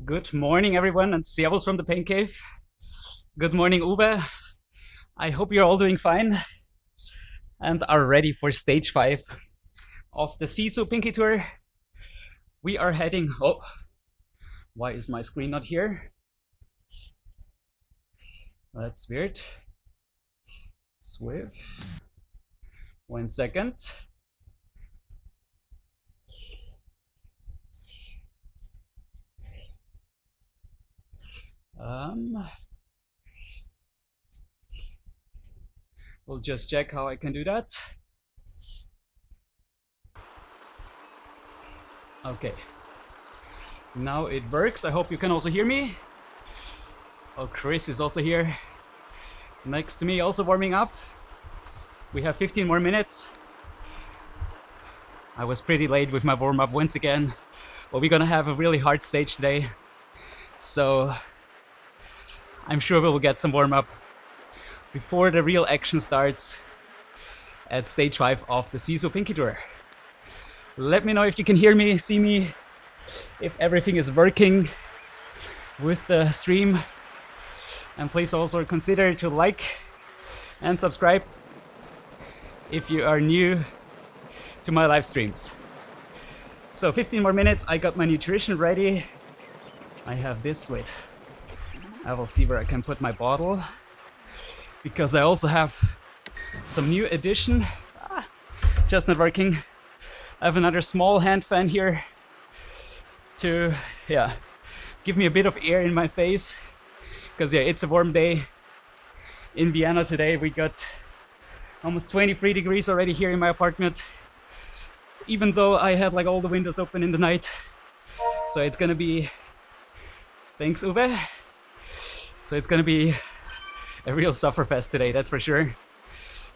Good morning, everyone, and servus from the Pain Cave. Good morning, Uwe. I hope you're all doing fine and are ready for stage 5 of the SISU Pinkki Tour. We are heading... Oh, why is my screen not here? That's weird. Zwift. 1 second. We'll just check how I can do that. Okay. Now it works. I hope you can also hear me. Oh, Chris is also here next to me, also warming up. We have 15 more minutes. I was pretty late with my warm-up once again. But we're gonna have a really hard stage today. So I'm sure we'll get some warm-up before the real action starts at stage 5 of the SISU Pinkki Tour. Let me know if you can hear me, see me, if everything is working with the stream. And please also consider to like and subscribe if you are new to my live streams. So 15 more minutes, I got my nutrition ready. I have this, wait. I will see where I can put my bottle, because I also have some new addition. Just not working. I have another small hand fan here to give me a bit of air in my face, because it's a warm day in Vienna today. We got almost 23 degrees already here in my apartment, even though I had like all the windows open in the night. So it's gonna be, thanks Uwe. So it's gonna be a real sufferfest today, that's for sure.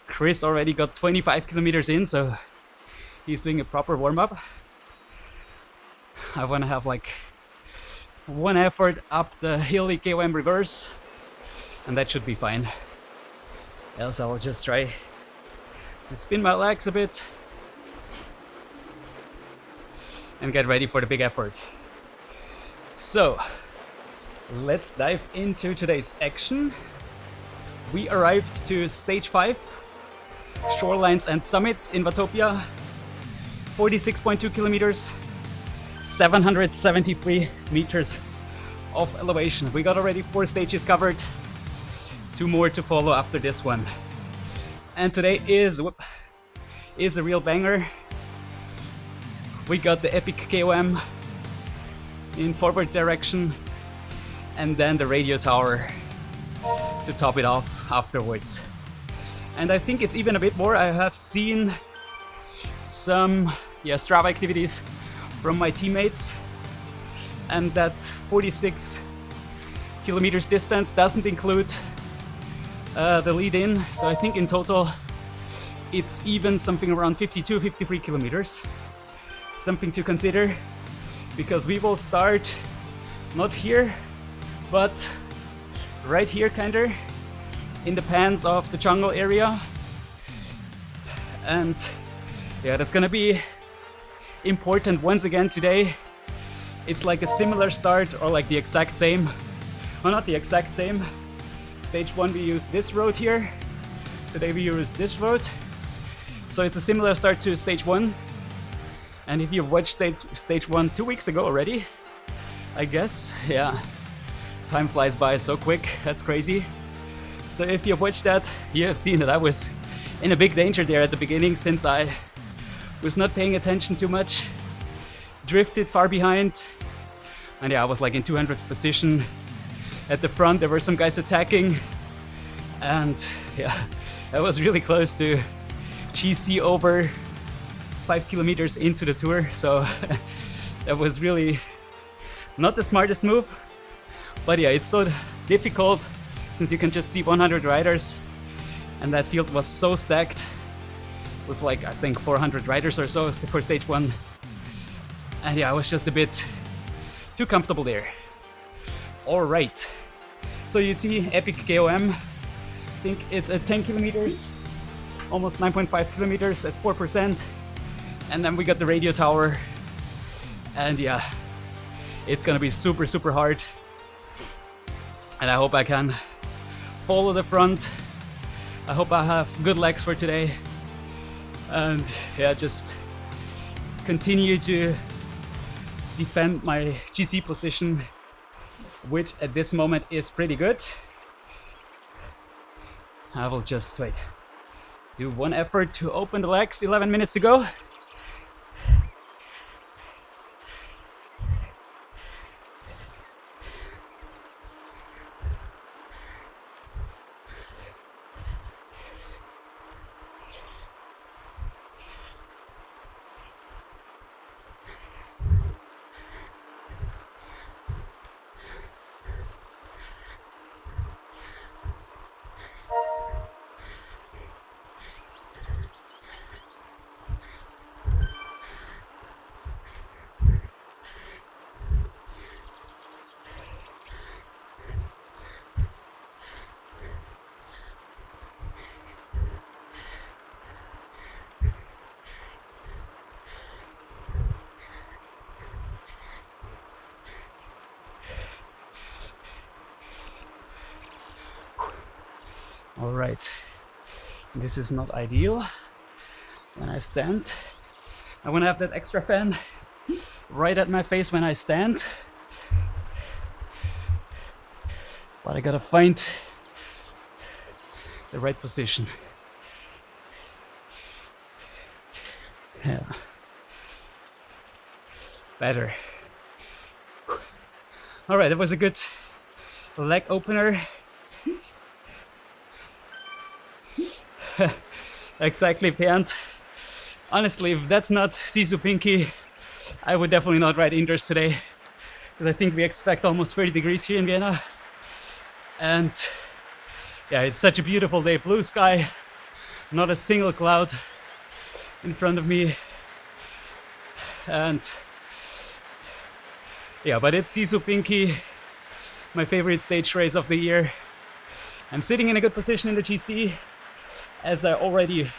Chris already got 25 kilometers in, so he's doing a proper warm-up. I wanna have like one effort up the hilly KOM reverse, and that should be fine. Else I'll just try to spin my legs a bit and get ready for the big effort. So let's dive into today's action. We arrived to stage 5, Shorelines and Summits in Watopia, 46.2 kilometers, 773 meters of elevation. We got already 4 stages covered, 2 more to follow after this one. And today is a real banger. We got the Epic KOM in forward direction, and then the radio tower to top it off afterwards. And I think it's even a bit more. I have seen some Strava activities from my teammates, and that 46 kilometers distance doesn't include the lead in. So I think in total it's even something around 52, 53 kilometers. Something to consider, because we will start not here, but right here, kinda in the pans of the jungle area. And that's gonna be important once again today. It's like a similar start, or like the exact same, well, not the exact same. Stage 1 we use this road here, today we use this road, so it's a similar start to stage 1. And if you've watched stage 1 2 weeks ago already, I guess, time flies by so quick, that's crazy. So if you've watched that, you have seen that I was in a big danger there at the beginning, since I was not paying attention too much, drifted far behind, and I was like in 200th position at the front. There were some guys attacking, and I was really close to GC over 5 kilometers into the tour, so that was really not the smartest move. But it's so difficult since you can just see 100 riders, and that field was so stacked with like, I think 400 riders or so for stage 1. And I was just a bit too comfortable there. Alright, so you see Epic KOM, I think it's at 10 kilometers, almost 9.5 kilometers at 4%. And then we got the radio tower, and It's gonna be super, super hard. And I hope I can follow the front. I hope I have good legs for today. And yeah, just continue to defend my GC position, which at this moment is pretty good. I will just do one effort to open the legs. 11 minutes to go. All right, this is not ideal. When I stand, I want to have that extra fan right at my face when I stand. But I gotta find the right position. Yeah. Better. All right, that was a good leg opener. Exactly, Bernd. Honestly, if that's not SISU Pinkki, I would definitely not ride indoors today, because I think we expect almost 30 degrees here in Vienna. And yeah, it's such a beautiful day, blue sky, not a single cloud in front of me. And yeah, but it's SISU Pinkki, my favorite stage race of the year. I'm sitting in a good position in the GC, as I already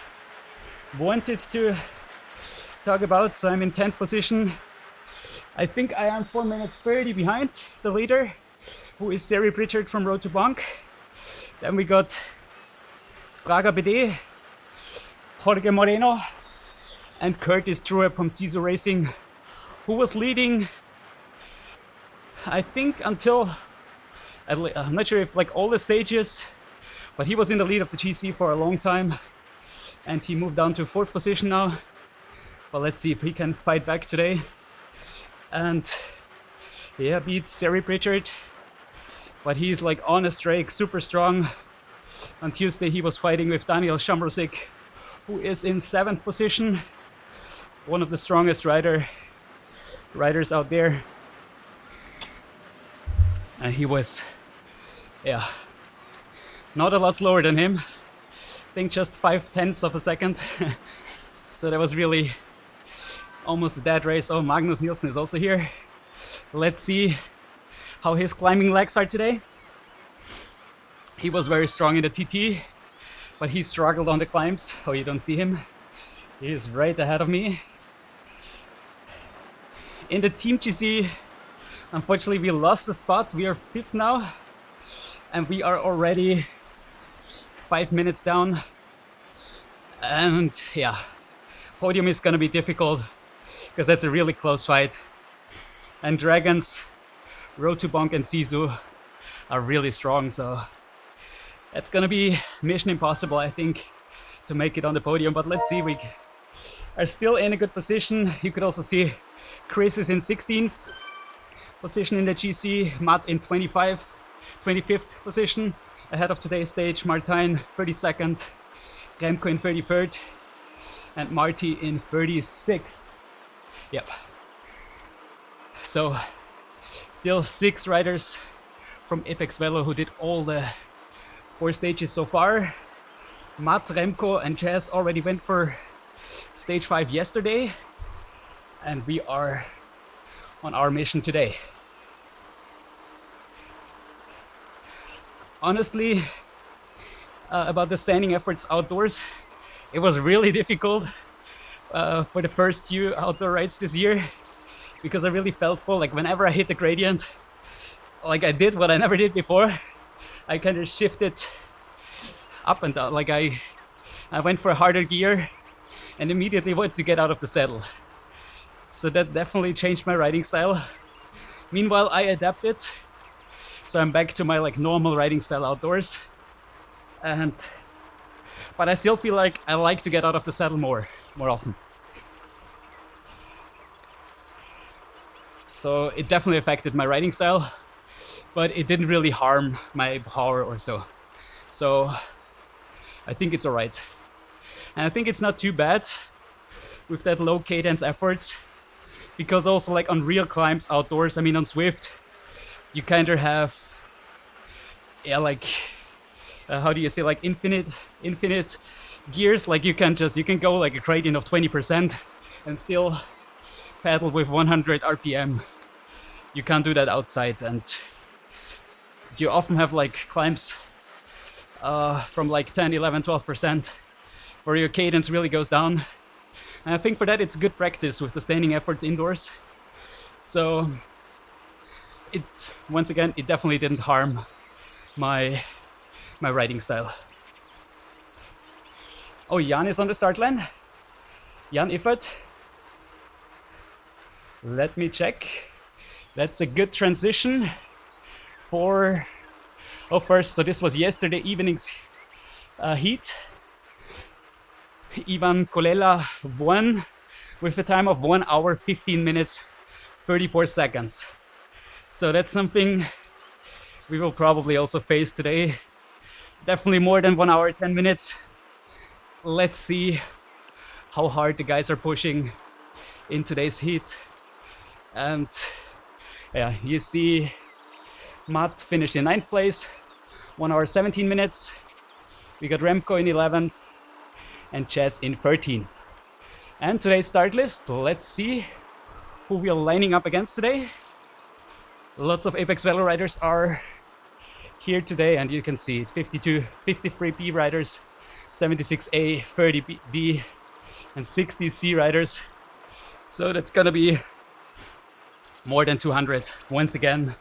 wanted to talk about. So I'm in 10th position. I think I am 4 minutes 30 behind the leader, who is Seri Pritchard from Road to Bank. Then we got Straga BD, Jorge Moreno, and Curtis Trueb from SISU Racing, who was leading, I think, until, I'm not sure if like all the stages, but he was in the lead of the GC for a long time, and he moved down to 4th position now. But let's see if he can fight back today. And yeah, beats Seri Pritchard, but he's like on a streak, super strong. On Tuesday he was fighting with Daniel Shamrosik, who is in 7th position, one of the strongest riders out there. And he was, yeah, not a lot slower than him. I think just 0.5 of a second. So that was really almost a dead race. Oh, Magnus Nielsen is also here. Let's see how his climbing legs are today. He was very strong in the TT, but he struggled on the climbs. Oh, you don't see him? He is right ahead of me. In the Team GC, unfortunately, we lost the spot. We are 5th now, and we are already 5 minutes down. And yeah, podium is gonna be difficult, because that's a really close fight. And Dragons, Road to Bonk, and SISU are really strong, so it's gonna be mission impossible, I think, to make it on the podium. But let's see, we are still in a good position. You could also see Chris is in 16th position in the GC, Matt in 25th position, ahead of today's stage. Martijn 32nd, Remco in 33rd, and Marty in 36th. Yep. So still 6 riders from Apex Velo who did all the 4 stages so far. Matt, Remco, and Jazz already went for stage 5 yesterday, and we are on our mission today. Honestly, about the standing efforts outdoors, it was really difficult for the first few outdoor rides this year. because I really felt full. Like whenever I hit the gradient, like I did what I never did before, I kind of shifted up and down. Like I went for a harder gear and immediately wanted to get out of the saddle. So that definitely changed my riding style. Meanwhile, I adapted, so I'm back to my like normal riding style outdoors. But I still feel like I like to get out of the saddle more often. So it definitely affected my riding style, but it didn't really harm my power or so. So I think it's all right. And I think it's not too bad with that low cadence efforts, because also like on real climbs outdoors, I mean on Zwift, you kind of have, yeah, like, how do you say, like infinite gears. Like you can go like a gradient of 20% and still pedal with 100 RPM. You can't do that outside, and you often have like climbs from like 10, 11, 12% where your cadence really goes down. And I think for that it's good practice with the standing efforts indoors. So once again, it definitely didn't harm my riding style. Oh, Jan is on the start line. Jan Iffert. Let me check. That's a good transition for... Oh, first, so this was yesterday evening's heat. Ivan Kolela won with a time of 1 hour, 15 minutes, 34 seconds. So that's something we will probably also face today. Definitely more than 1 hour, 10 minutes. Let's see how hard the guys are pushing in today's heat. And yeah, you see Matt finished in 9th place, 1 hour, 17 minutes. We got Remco in 11th and Chess in 13th. And today's start list, let's see who we are lining up against today. Lots of Apex Velo riders are here today, and you can see it, 52, 53B riders, 76A, 30D, and 60C riders. So that's gonna be more than 200 once again.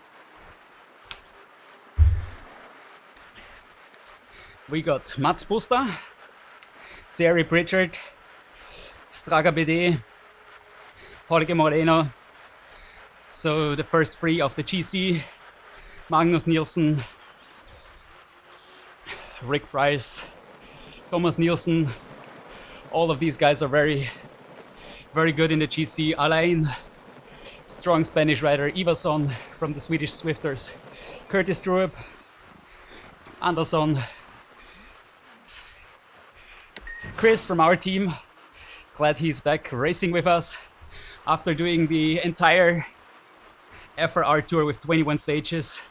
We got Mats Busta, Sari Pritchard, Straga BD, Jorge Moreno. So the first three of the GC, Magnus Nielsen, Rick Price, Thomas Nielsen. All of these guys are very, very good in the GC. Alain, strong Spanish rider. Ivason from the Swedish Swifters. Curtis Druep, Anderson, Chris from our team. Glad he's back racing with us after doing the entire FRR tour with 21 stages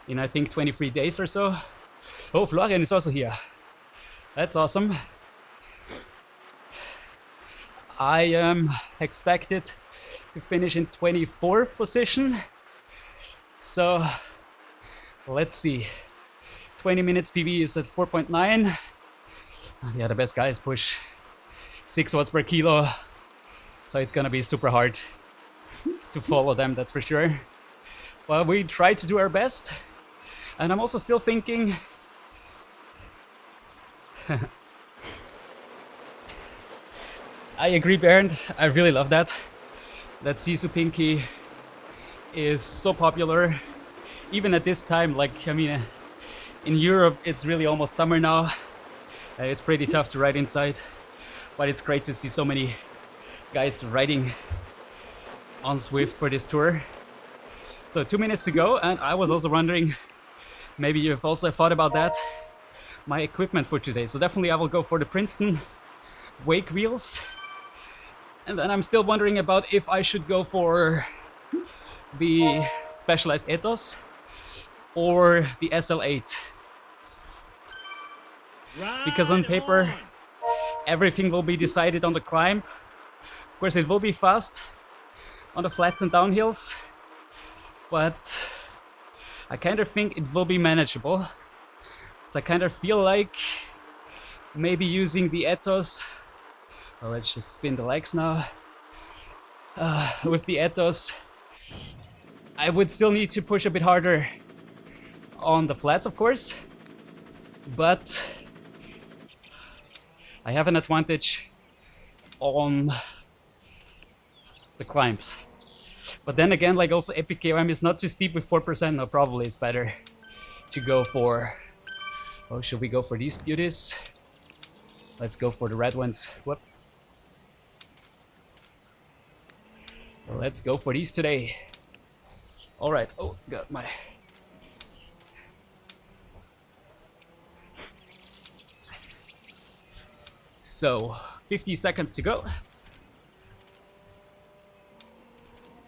in I think 23 days or so. Oh, Florian is also here. That's awesome. I am expected to finish in 24th position. So let's see. 20 minutes PV is at 4.9. Yeah, the best guys push 6 watts per kilo. So it's gonna be super hard to follow them, that's for sure. But we try to do our best. And I'm also still thinking I agree, Bernd. I really love that SISU Pinkki is so popular. Even at this time, like, I mean, in Europe, it's really almost summer now. It's pretty tough to ride inside, but it's great to see so many guys riding on Zwift for this tour. So 2 minutes to go, and I was also wondering, maybe you've also thought about that, my equipment for today. So definitely I will go for the Princeton wake wheels. And then I'm still wondering about if I should go for the Specialized Ethos or the SL8. Because on paper, everything will be decided on the climb. Of course, it will be fast on the flats and downhills, but I kind of think it will be manageable. So I kind of feel like maybe using the Ethos. Well, let's just spin the legs now. with the Ethos. I would still need to push a bit harder on the flats, of course, but I have an advantage on the climbs. But then again, like also Epic KOM is not too steep with 4%. No, probably it's better to go for... Oh, should we go for these beauties? Let's go for the red ones. Whoop. Well, let's go for these today. All right. Oh, got my... So, 50 seconds to go.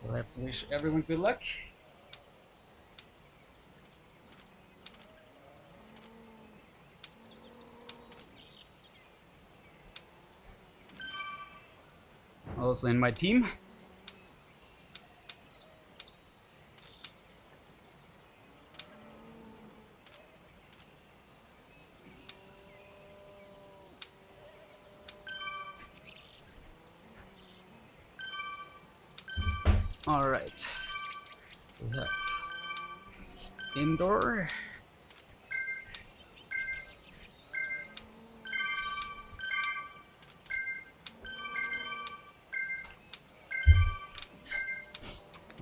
Let's wish everyone good luck. Also in my team. All right, we have indoor.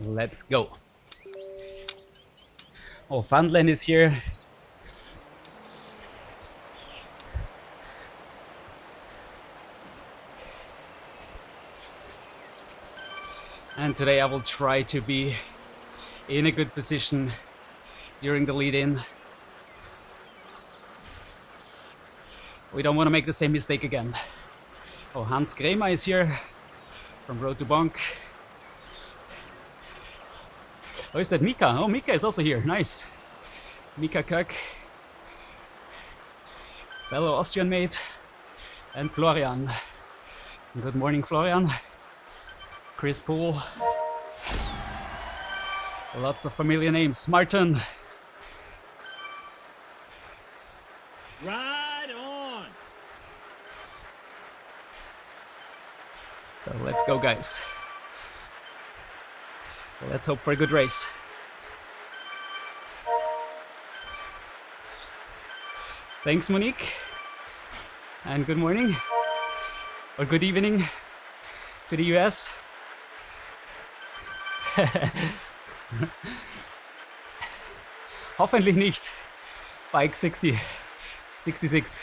Let's go. Oh, Funland is here. And today I will try to be in a good position during the lead-in. We don't want to make the same mistake again. Oh, Hans Grema is here from Road to Bonk. Oh, is that Mika? Oh, Mika is also here. Nice. Mika Kök. Fellow Austrian mate. And Florian. Good morning, Florian. Chris Poole. Lots of familiar names. Martin. Right on. So let's go, guys. Let's hope for a good race. Thanks, Monique. And good morning. Or good evening to the US. Hoffentlich nicht. Bike 60, 66.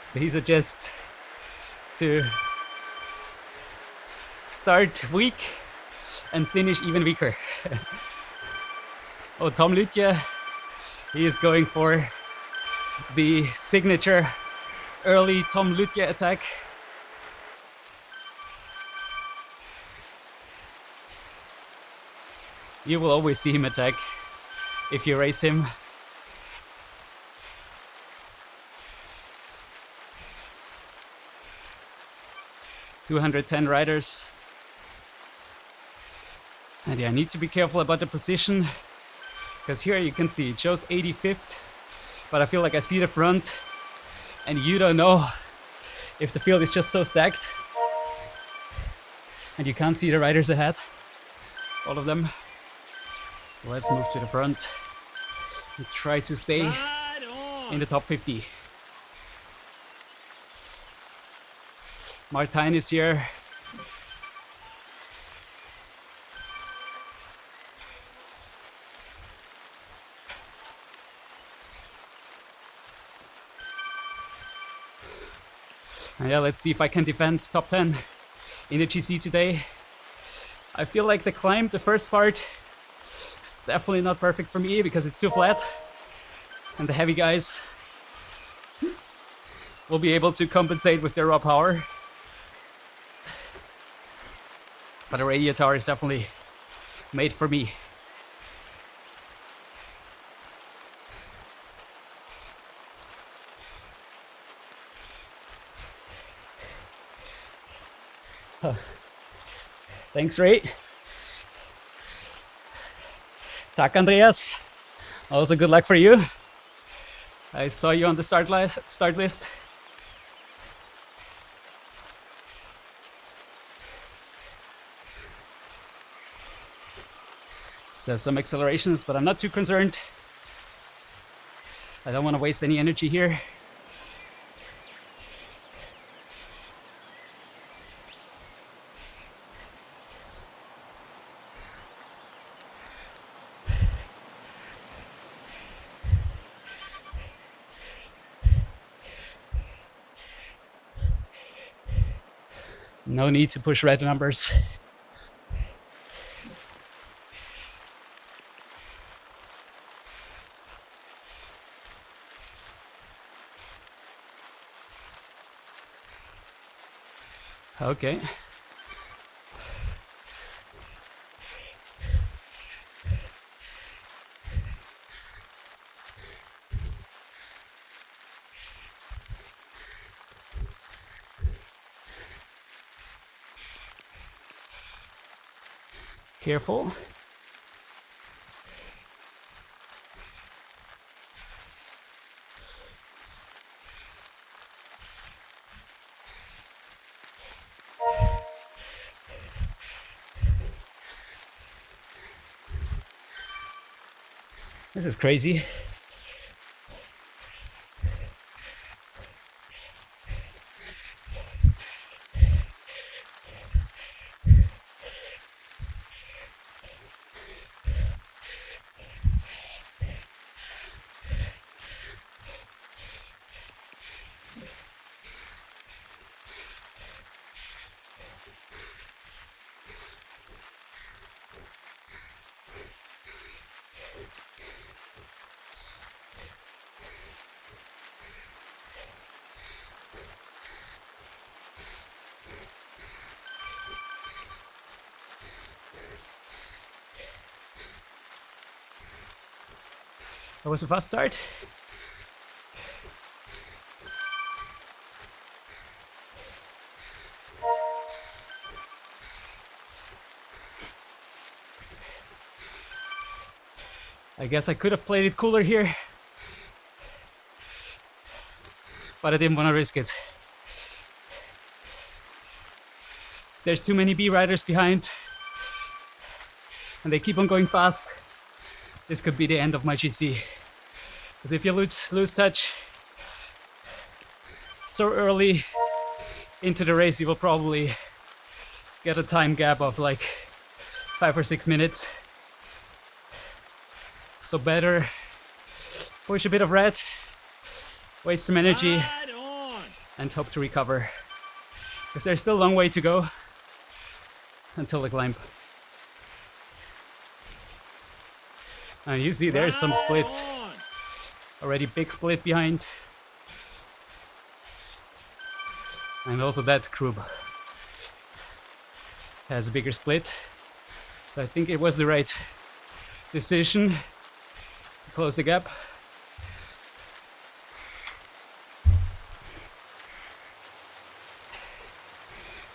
So he suggests to start weak and finish even weaker. Oh, Tom Lütje, he is going for the signature early Tom Lütje attack. You will always see him attack if you race him. $210 riders. And yeah, I need to be careful about the position, because here you can see it shows 85th, but I feel like I see the front and you don't know if the field is just so stacked and you can't see the riders ahead, all of them. So let's move to the front and try to stay in the top 50. Martijn is here. And yeah, let's see if I can defend top 10 in the GC today. I feel like the climb, the first part, is definitely not perfect for me because it's too flat. And the heavy guys will be able to compensate with their raw power. But the radio tower is definitely made for me. Huh. Thanks, Ray. Tak, Andreas. Also good luck for you. I saw you on the start list. Says some accelerations, but I'm not too concerned. I don't want to waste any energy here. No need to push red numbers. Okay. Careful. This is crazy. That was a fast start. I guess I could have played it cooler here, but I didn't want to risk it. There's too many B riders behind, and they keep on going fast. This could be the end of my GC. Because if you lose touch so early into the race, you will probably get a time gap of like 5 or 6 minutes. So better push a bit of red, waste some energy, and hope to recover. Because there's still a long way to go until the climb. And you see there's some splits. Already big split behind. And also that group has a bigger split. So I think it was the right decision to close the gap.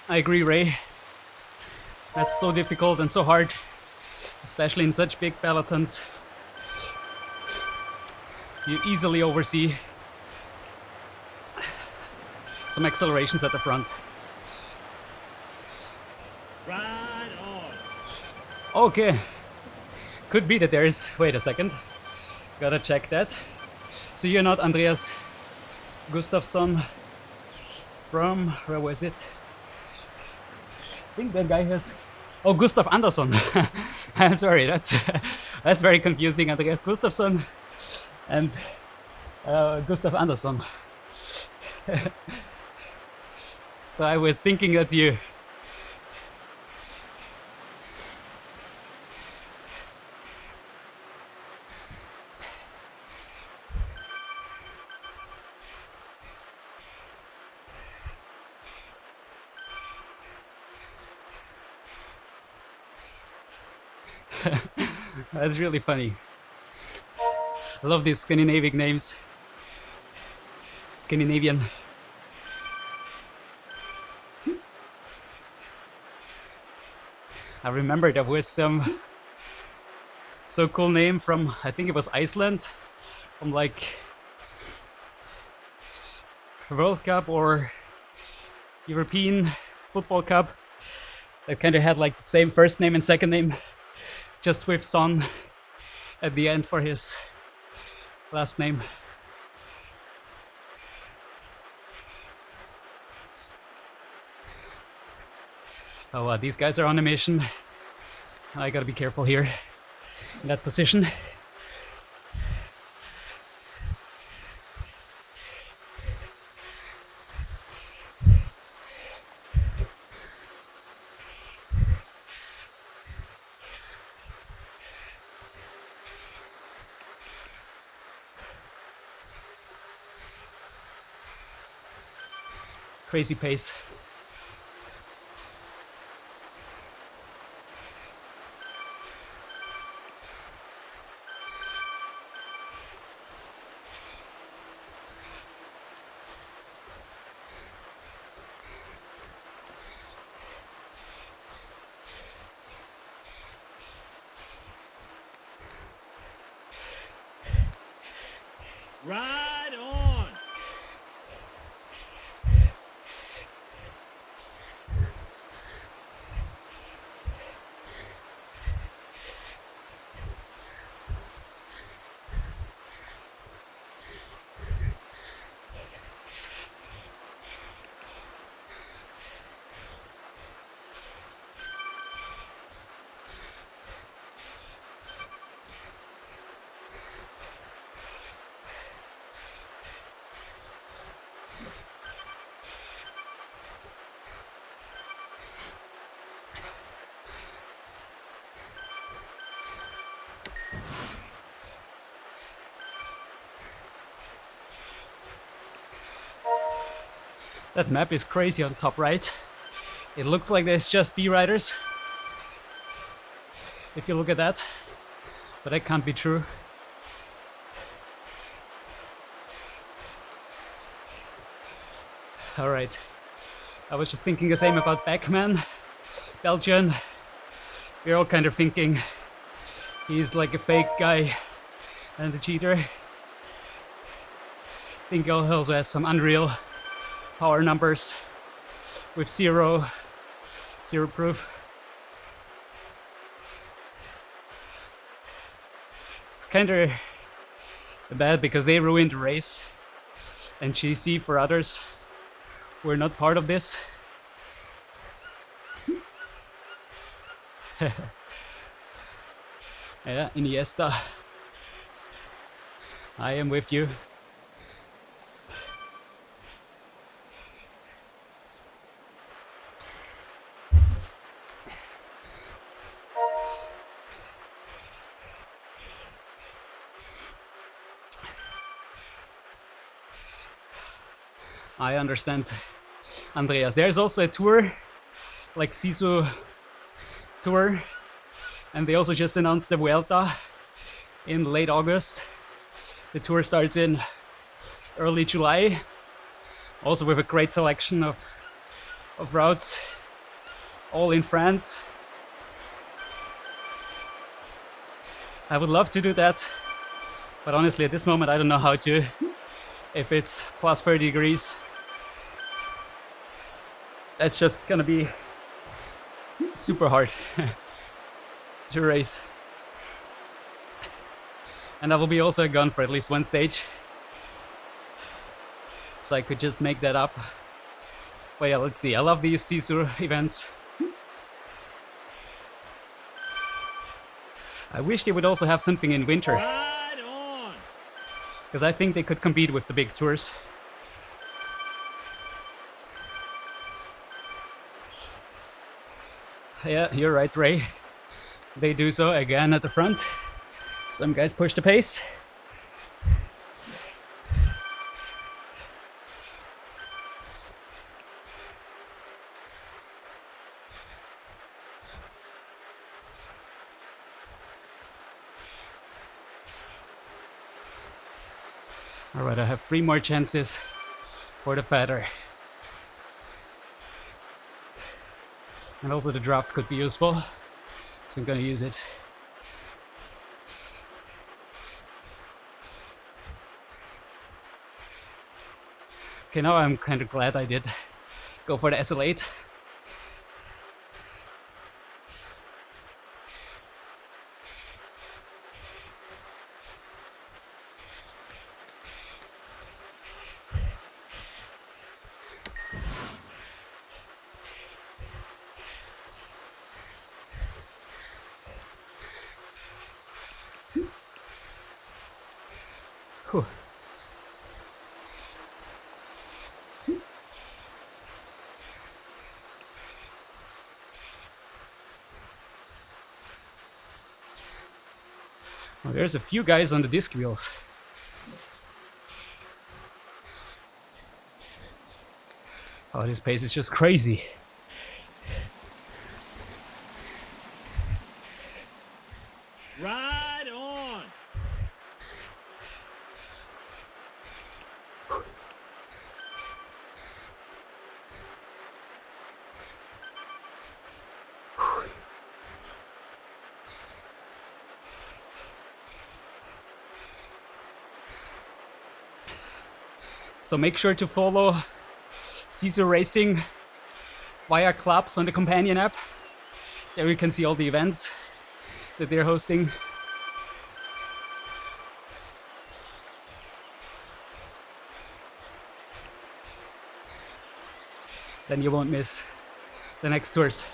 I agree, Ray. That's so difficult and so hard, especially in such big pelotons. You easily oversee some accelerations at the front. Right on. Okay. Could be that there is... Wait a second. Gotta check that. So you're not Andreas Gustafsson from... Where was it? I think that guy has... Oh, Gustav Andersson. I'm sorry, that's very confusing. Andreas Gustafsson and Gustav Andersson. So I was thinking that's you. That's really funny. I love these Scandinavian names. Scandinavian. I remember there was some so cool name from, I think it was Iceland, from like World Cup or European Football Cup, that kind of had like the same first name and second name. just with Son at the end for his last name. Oh, these guys are on a mission. I gotta be careful here in that position. Crazy pace. Ride on. That map is crazy on top right. It looks like there's just B riders, if you look at that, but that can't be true. Alright, I was just thinking the same about Beckman, Belgian. We're all kind of thinking he's like a fake guy and a cheater. I think he also has some unreal power numbers with zero proof. It's kind of bad because they ruined the race and GC for others who are not part of this. Yeah, Iniesta, I am with you. I understand, Andreas. There's also a tour, like SISU Tour, and they also just announced the Vuelta in late August. The tour starts in early July, also with a great selection of routes, all in France. I would love to do that, but honestly at this moment I don't know how to. If it's plus 30 degrees, that's just gonna be super hard to race. And I will be also gone for at least one stage, so I could just make that up. But yeah, let's see. I love these SISU events. I wish they would also have something in winter, Ride on. because I think they could compete with the big tours. Yeah, you're right, Ray. They do so again at the front. Some guys push the pace. All right, I have 3 more chances for the feather. And also the draft could be useful, so I'm gonna use it. Okay, now I'm kind of glad I did go for the SL8. Whew. Well, there's a few guys on the disc wheels. Oh, this pace is just crazy. Ride on. So make sure to follow SISU Racing via clubs on the companion app. There you can see all the events that they're hosting. Then you won't miss the next tours.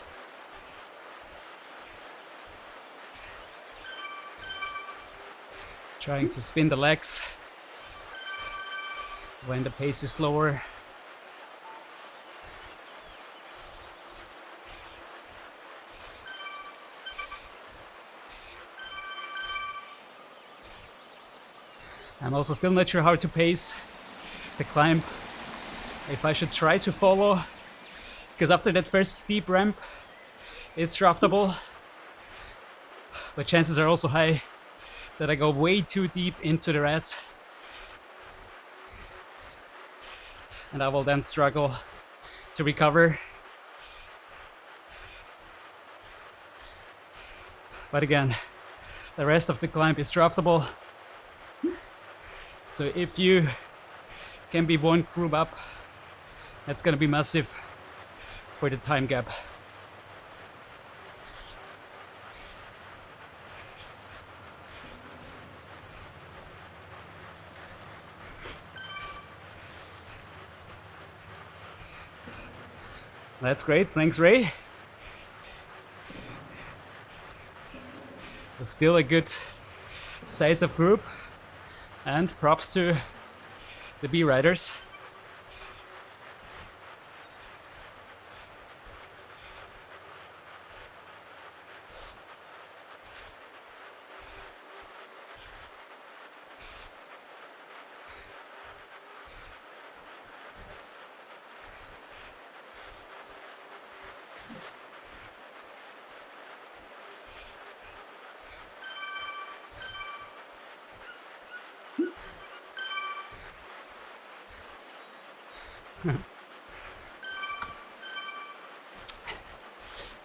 Trying to spin the legs when the pace is slower. I'm also still not sure how to pace the climb. If I should try to follow, because after that first steep ramp, it's draftable. But chances are also high that I go way too deep into the rats. And I will then struggle to recover. But again, the rest of the climb is draftable. So if you can be one group up, that's gonna be massive for the time gap. That's great, thanks Ray. Still a good size of group, and props to the B riders.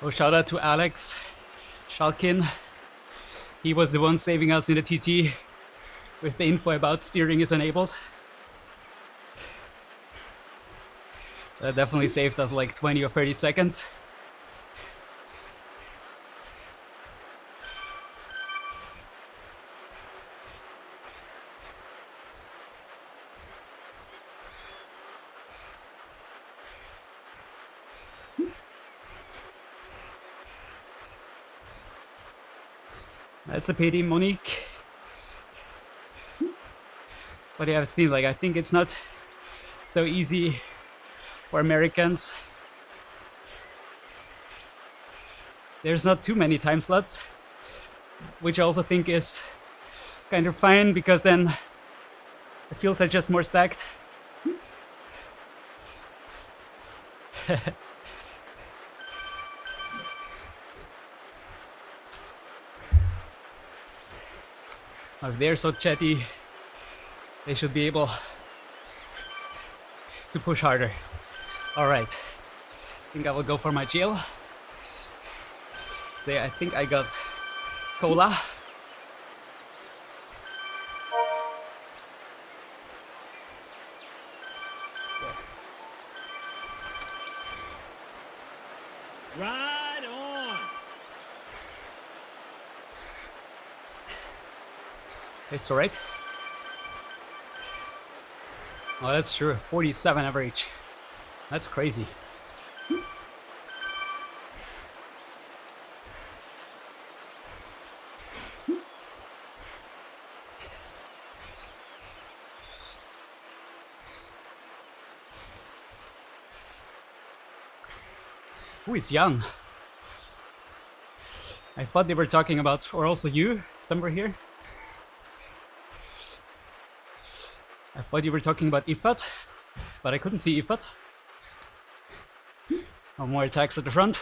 Oh, shout out to Alex Shalkin. He was the one saving us in the TT with the info about steering is enabled. That definitely saved us like 20 or 30 seconds. That's a pity, Monique. But yeah, I've seen, like, I think it's not so easy for Americans. There's not too many time slots, which I also think is kind of fine, because then the fields are just more stacked. If they're so chatty, they should be able to push harder. All right, I think I will go for my gel. Today I think I got cola. Ride on. It's all right. Oh, that's true. 47 average. That's crazy. Who is young? I thought they were talking about, or also you, somewhere here. I thought you were talking about Ifat, but I couldn't see Ifat. No more attacks at the front.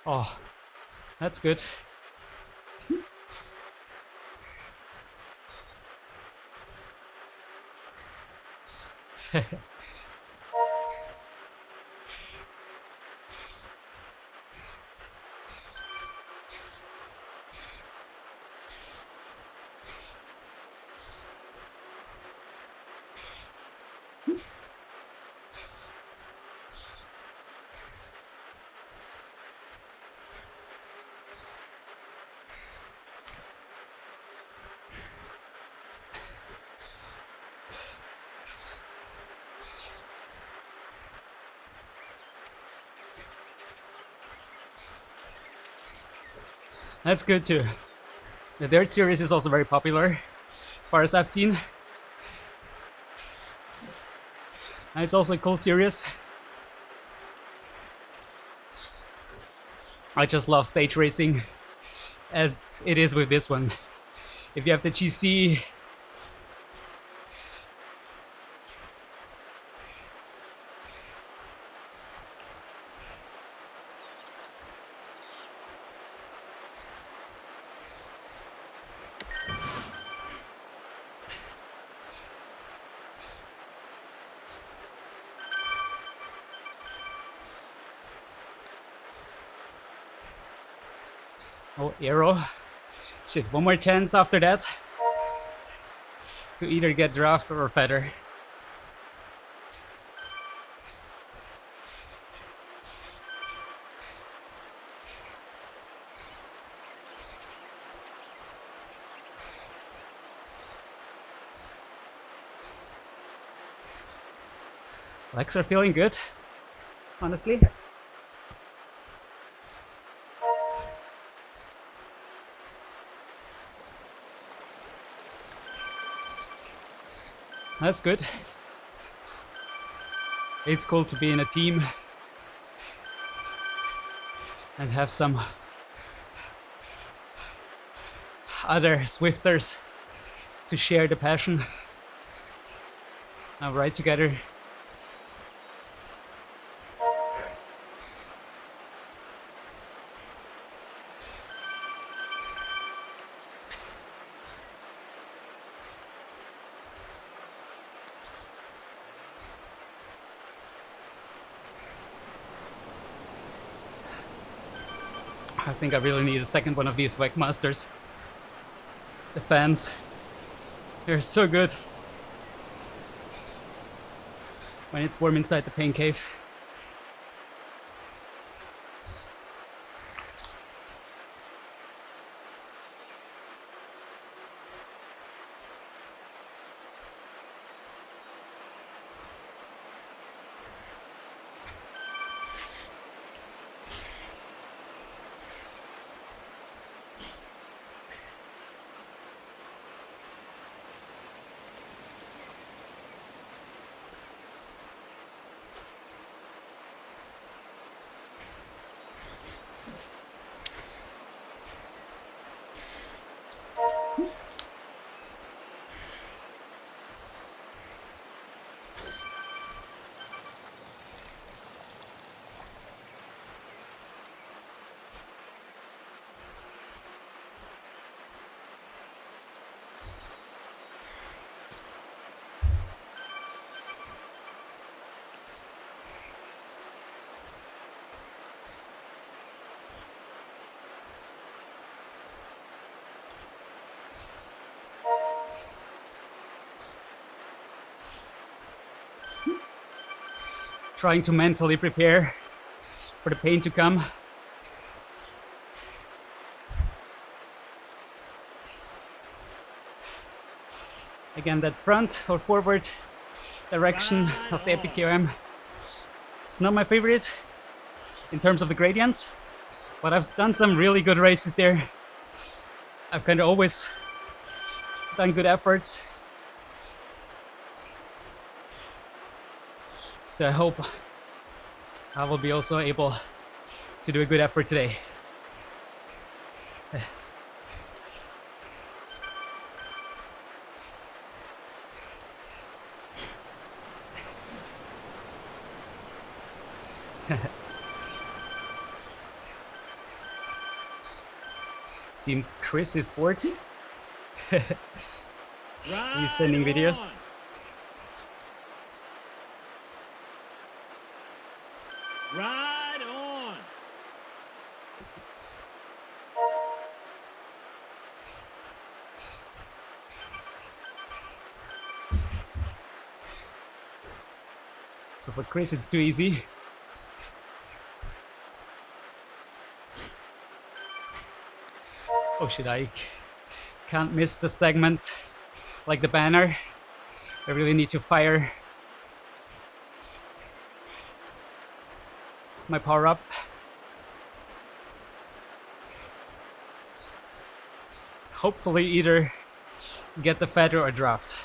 Oh, that's good. That's good too. The Dirt series is also very popular, as far as I've seen. And it's also a cool series. I just love stage racing, as it is with this one. If you have the GC, oh, Aero. Shit, one more chance after that to either get draft or feather. Legs are feeling good, honestly. That's good. It's cool to be in a team and have some other Zwifters to share the passion and ride together. I think I really need a second one of these Wegmasters. The fans, they're so good when it's warm inside the pain cave. Trying to mentally prepare for the pain to come. Again, that front or forward direction of the Epic KOM. It's not my favorite in terms of the gradients, but I've done some really good races there. I've kind of always done good efforts. So I hope I will be also able to do a good effort today. Seems Chris is bored. He's sending videos. Ride on. So for Chris, it's too easy. Oh shit, I can't miss the segment like the banner. I really need to fire my power up. Hopefully either get the feather or draft.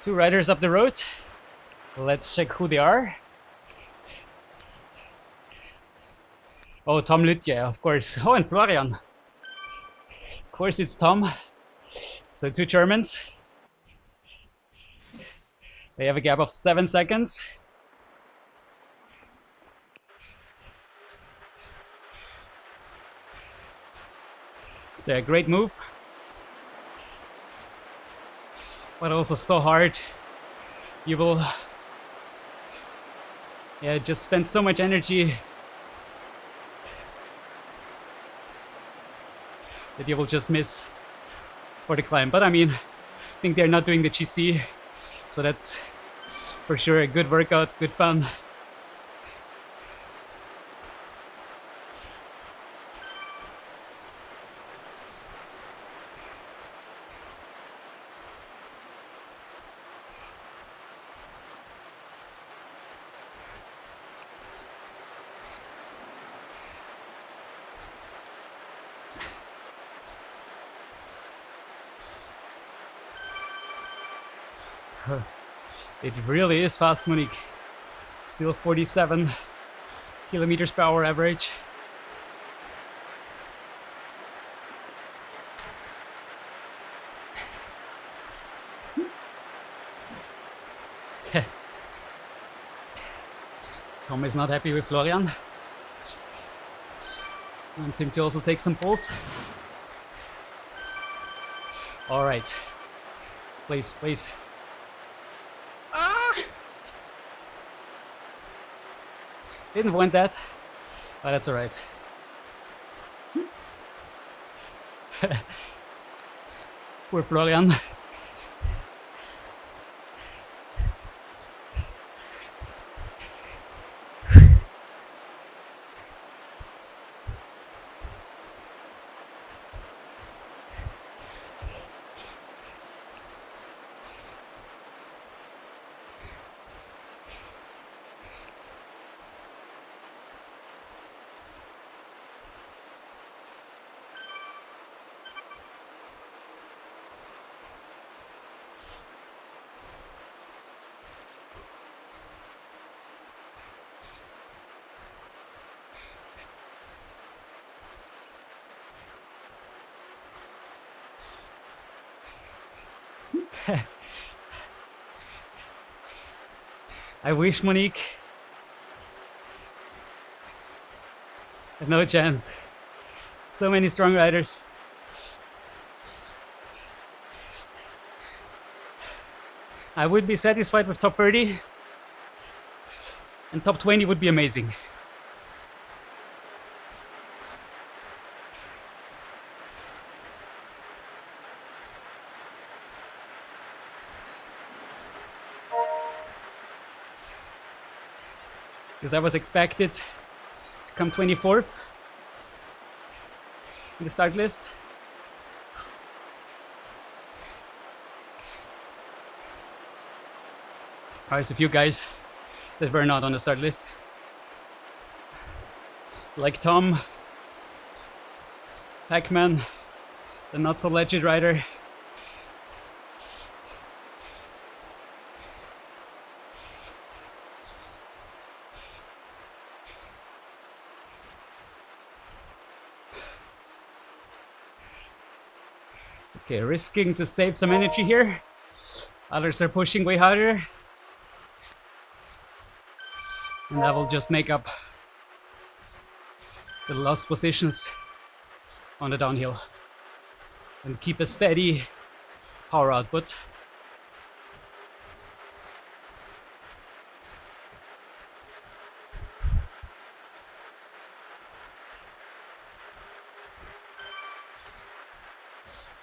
Two riders up the road. Let's check who they are. Oh, Tom Lütje, of course. Oh, and Florian. Of course, it's Tom. So two Germans. They have a gap of 7 seconds. So a great move. But also so hard. You will just spend so much energy that you will just miss for the climb. But I mean, I think they're not doing the GC, so that's for sure a good workout, good fun. It really is fast, Monique. Still 47 kilometers per hour average. Tom is not happy with Florian. Wants him to also take some pulls. All right. Please, please. Didn't want that, but that's all right. Poor Florian. I wish, Monique. Have no chance. So many strong riders. I would be satisfied with top 30, and top 20 would be amazing. Because I was expected to come 24th. in the start list. There's a few guys that were not on the start list, like Tom, Pac-Man, the not so legit rider. Okay, risking to save some energy here. Others are pushing way harder. And that will just make up the lost positions on the downhill. And keep a steady power output.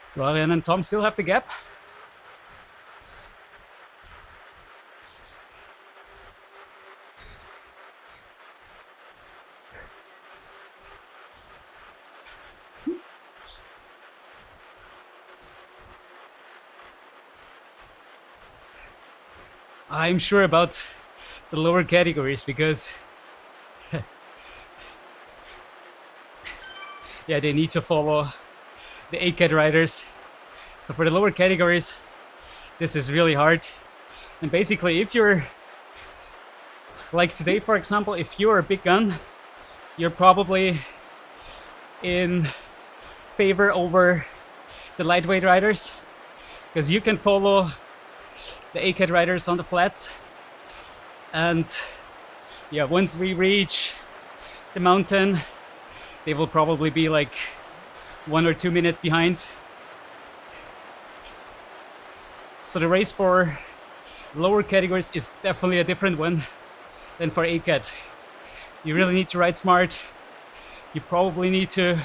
Florian and Tom still have the gap. I'm sure about the lower categories because yeah, they need to follow the 8cat riders. So for the lower categories, this is really hard. And basically, if you're like today, for example, if you're a big gun, you're probably in favor over the lightweight riders because you can follow the 8cat riders on the flats. And yeah, once we reach the mountain, they will probably be like 1 or 2 minutes behind. So the race for lower categories is definitely a different one than for 8cat. You really need to ride smart. You probably need to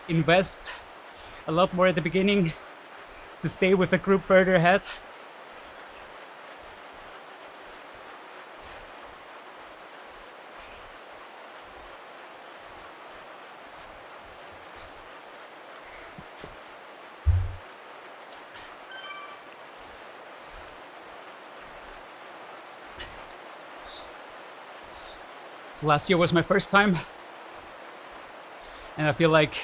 invest a lot more at the beginning to stay with the group further ahead. So last year was my first time, and I feel like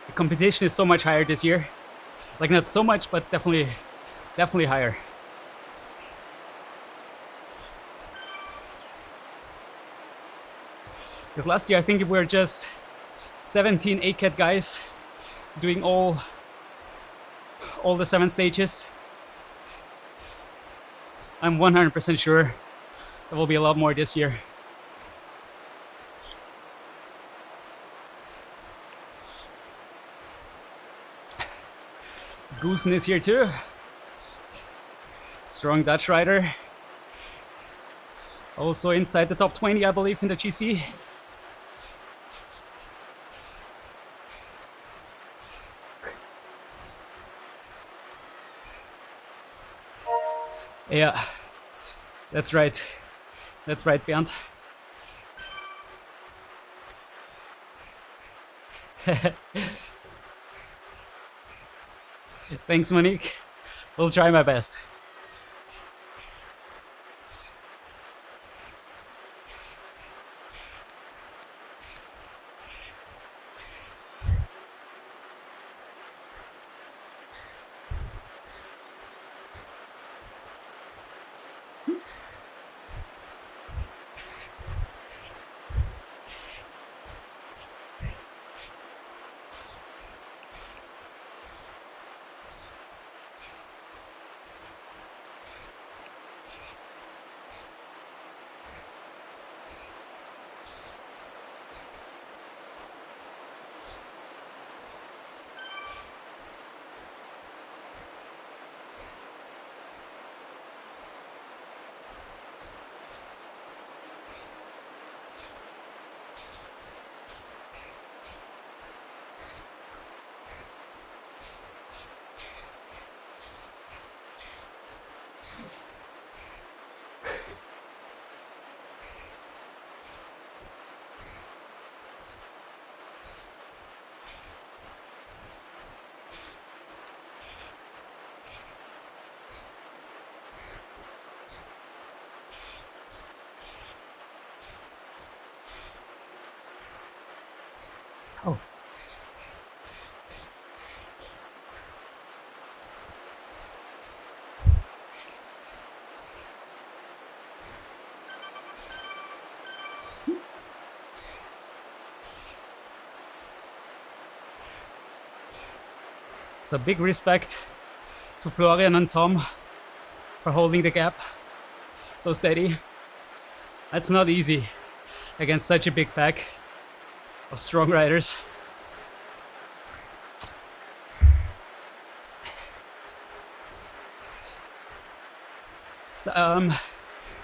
the competition is so much higher this year. Like not so much, but definitely higher. Because last year I think we were just 17 8cat guys doing all the 7 stages. I'm 100% sure there will be a lot more this year. Goosen is here too. Strong Dutch rider. Also inside the top 20, I believe, in the GC. Yeah, that's right. That's right, Bernd. Thanks, Monique. We'll try my best. So big respect to Florian and Tom for holding the gap so steady. That's not easy against such a big pack of strong riders. Summer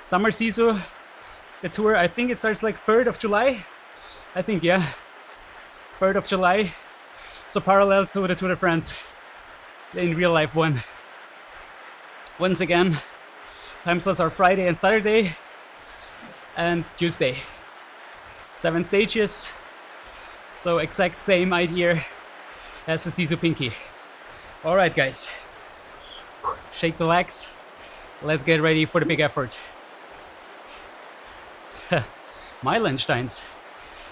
SISU, the tour, I think it starts like 3rd of July. I think, yeah, 3rd of July. So parallel to the Tour de France in real life one. Once again, time slots are Friday and Saturday and Tuesday. 7 stages. So exact same idea as the SISU Pinkki. All right, guys, shake the legs. Let's get ready for the big effort. Meilensteins.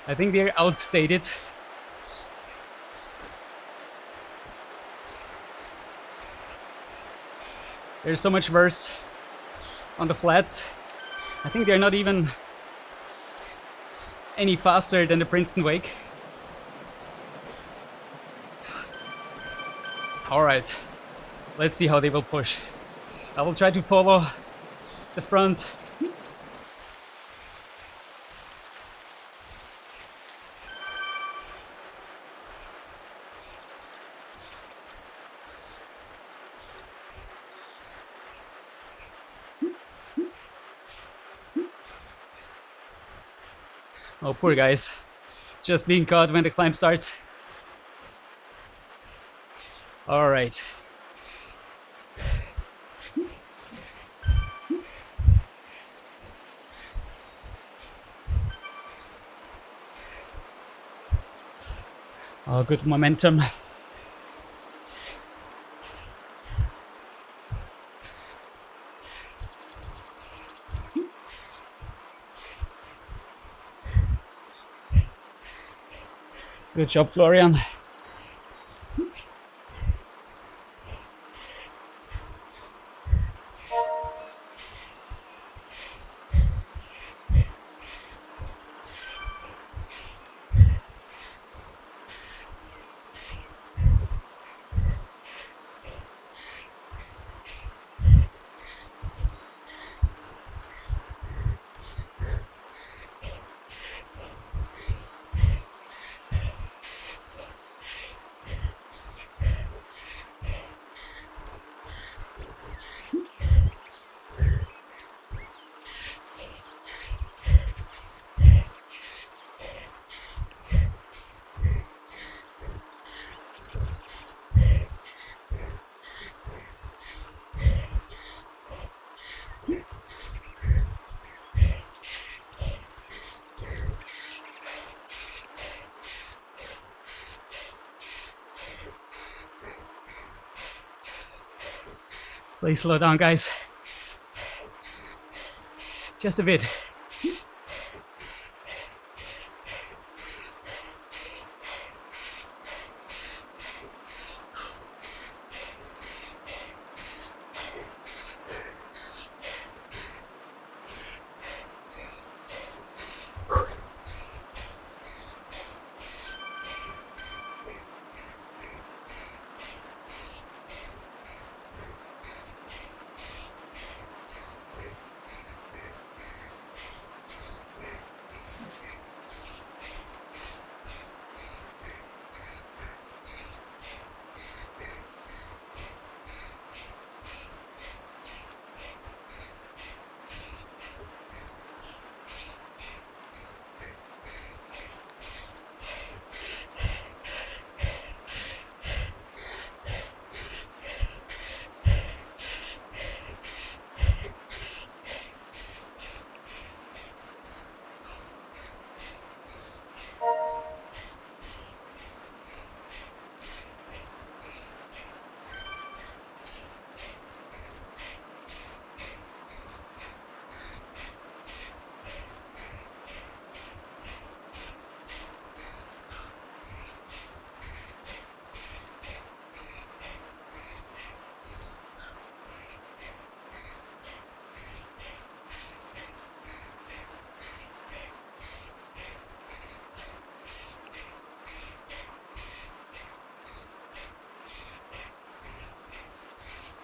I think they're outdated. There's so much worse on the flats. I think they're not even any faster than the Princeton Wake. All right, let's see how they will push. I will try to follow the front. Oh, poor guys. Just being caught when the climb starts. All right. Oh, good momentum. Good job, Florian. Please slow down, guys. Just a bit.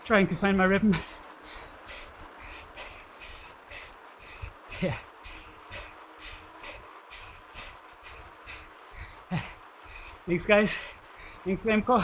Trying to find my rhythm. Yeah. Thanks, guys. Thanks, Remco.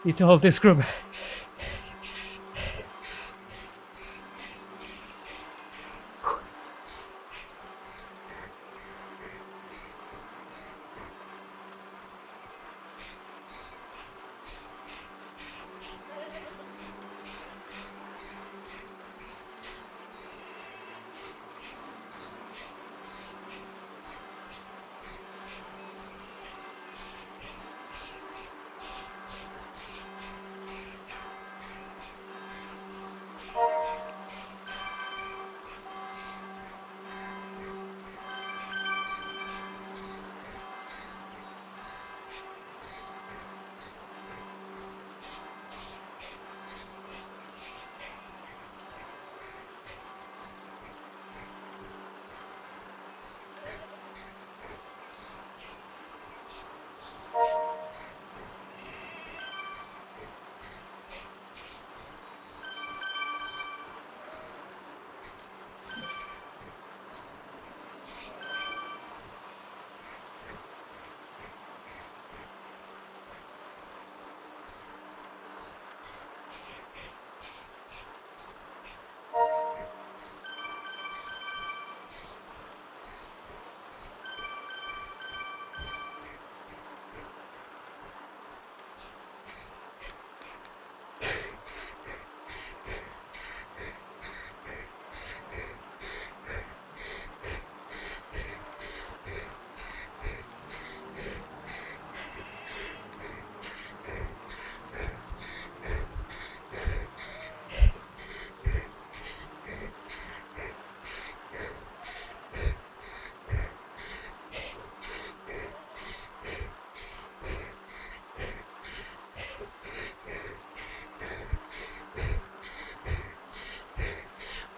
Need to hold this group.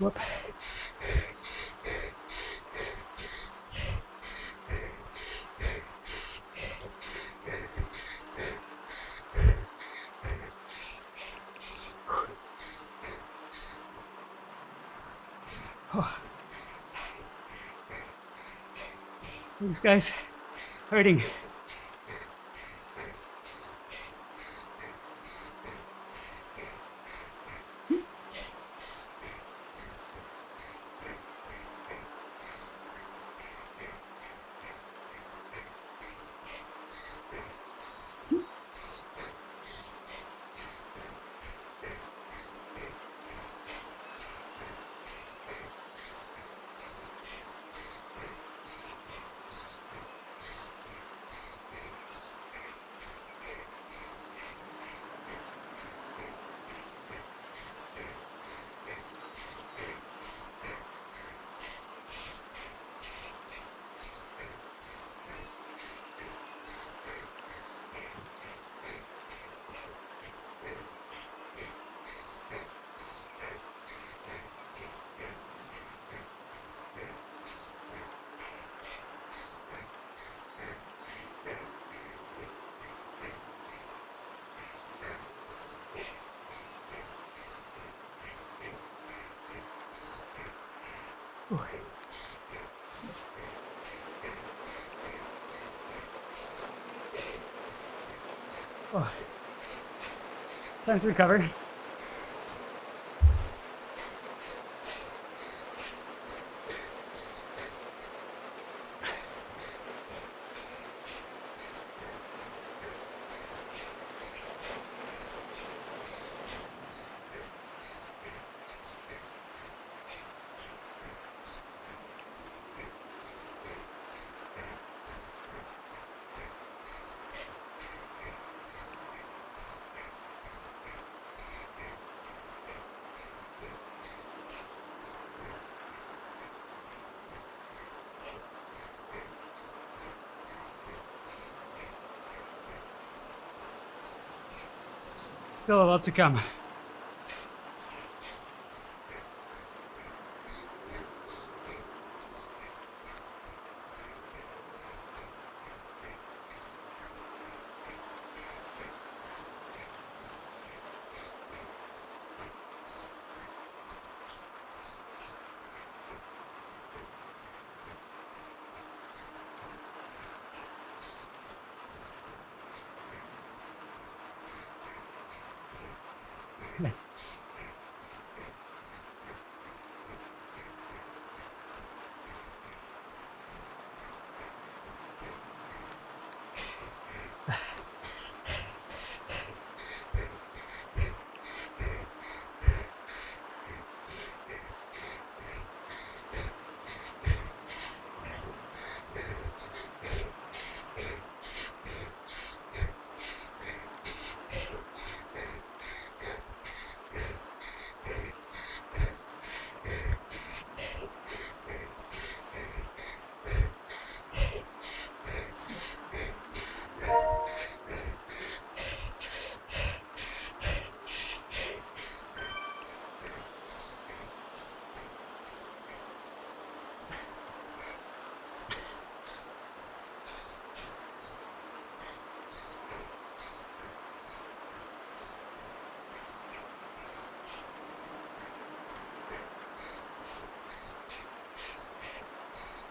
Whoop. Thanks, guys. Hurting. Oh. Time to recover. Still a lot to come.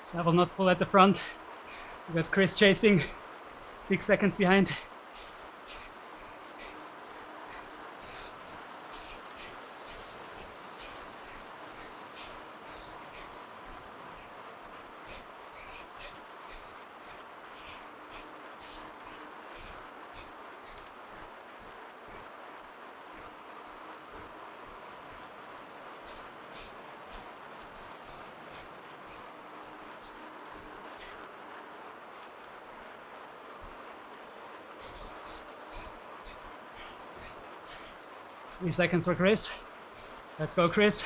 So I will not pull at the front. We got Chris chasing, 6 seconds behind. Three seconds for Chris. Let's go, Chris.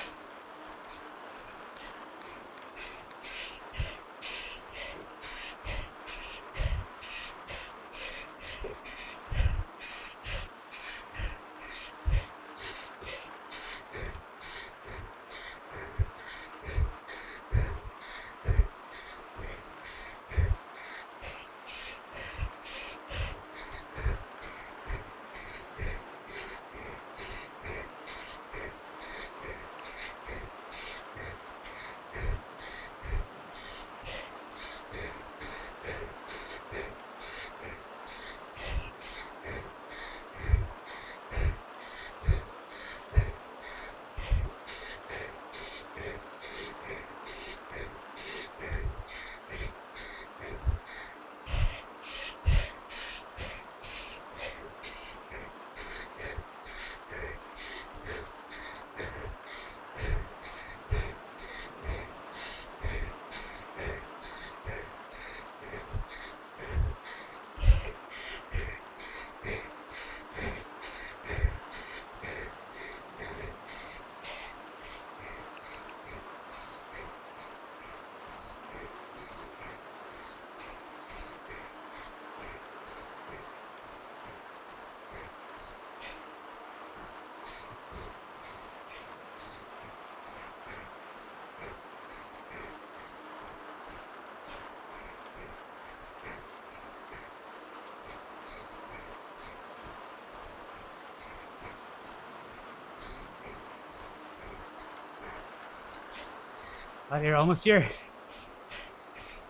Oh, you're almost here.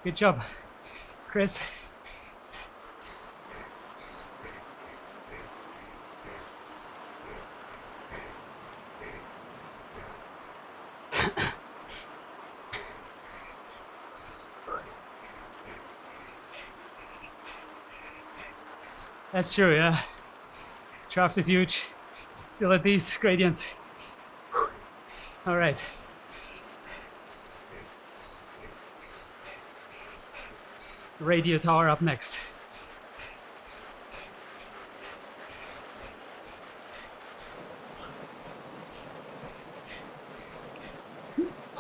Good job, Chris. That's true, yeah. Draft is huge. Still at these gradients. All right. Radio tower up next.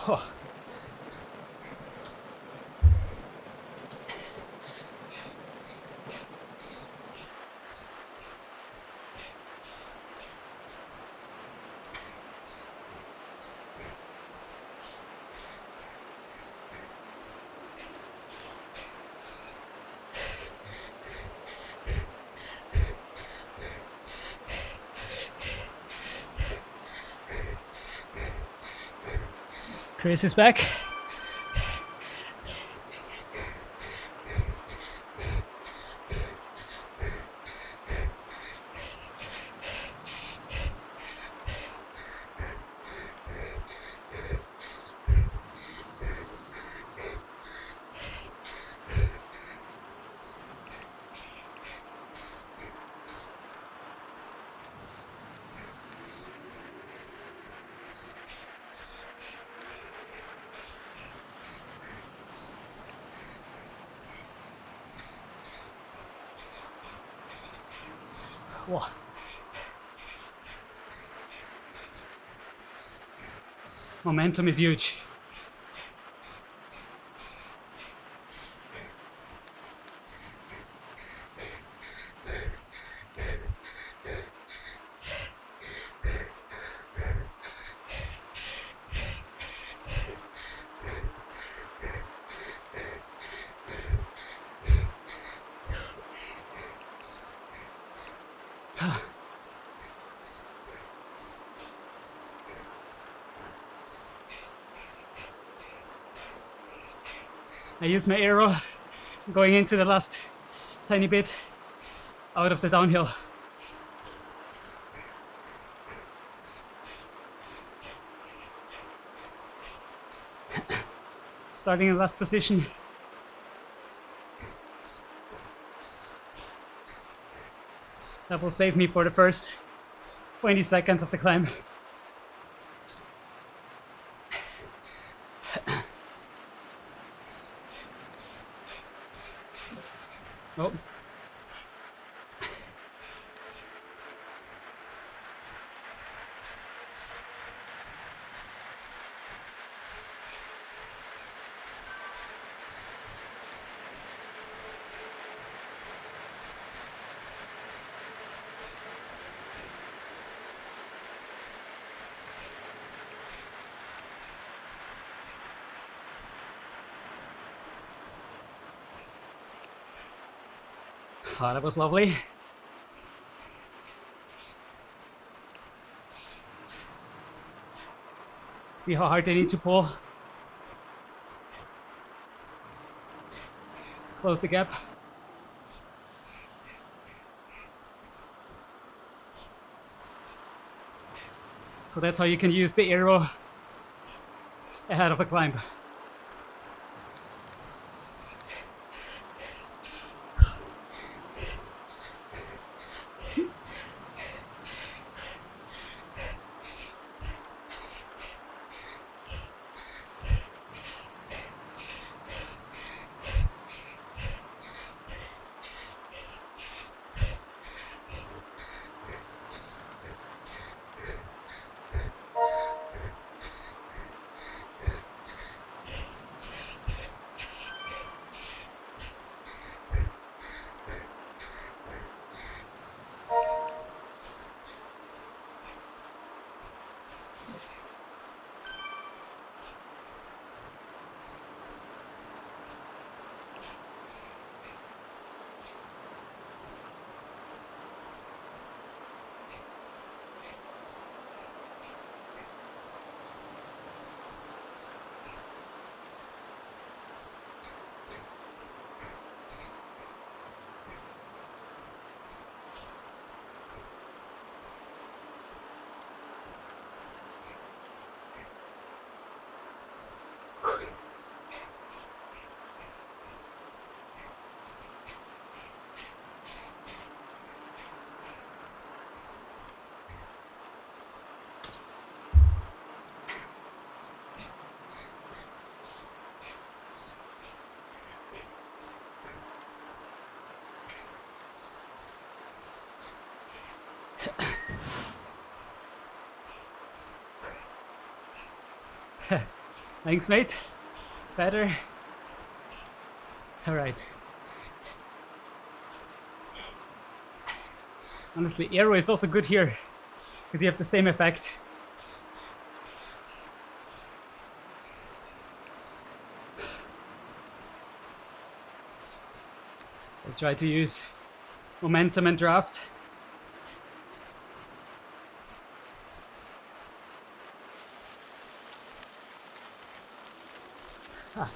Oh. Chris is back. Whoa. Momentum is huge. I use my arrow going into the last tiny bit out of the downhill. Starting in last position. That will save me for the first 20 seconds of the climb. Oh. Oh, that was lovely. See how hard they need to pull to close the gap. So that's how you can use the arrow ahead of a climb. Thanks, mate. Better. All right. Honestly, aero is also good here because you have the same effect. I'll try to use momentum and draft. Ah.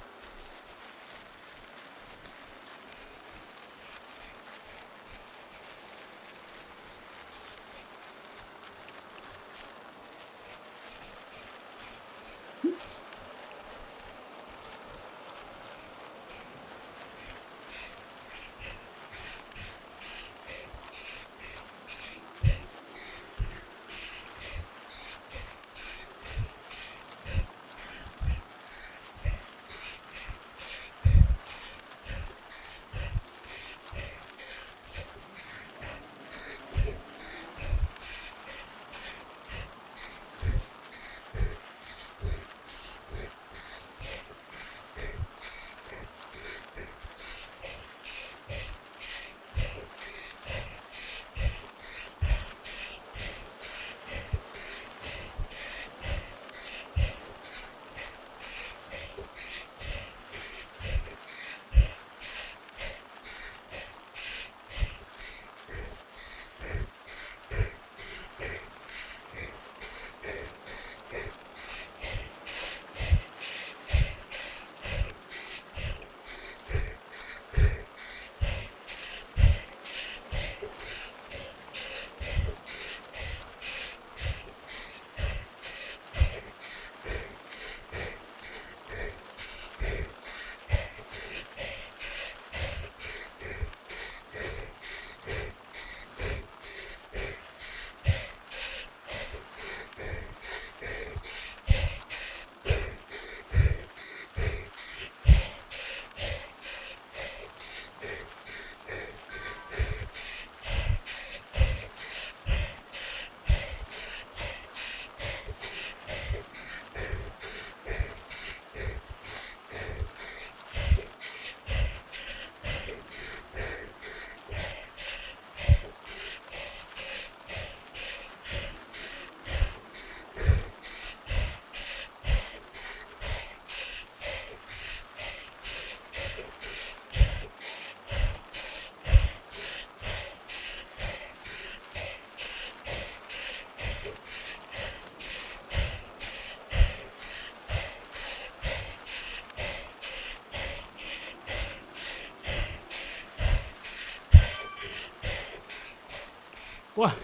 What?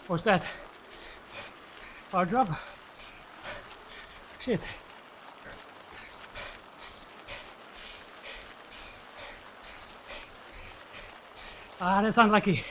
What's that? Power drop? Shit. Ah, that's unlucky.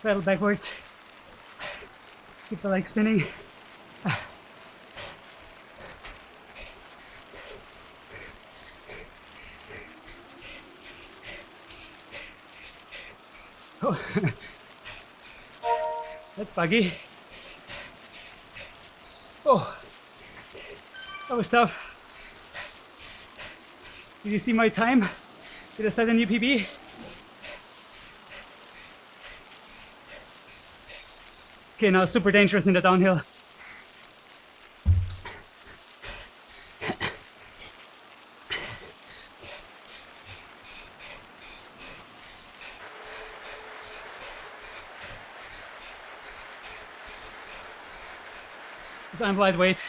pedal backwards, keep the leg spinning. Oh. That's buggy. Oh, that was tough. Did you see my time? Did I set a new PB? Okay, now super dangerous in the downhill. Because I'm lightweight.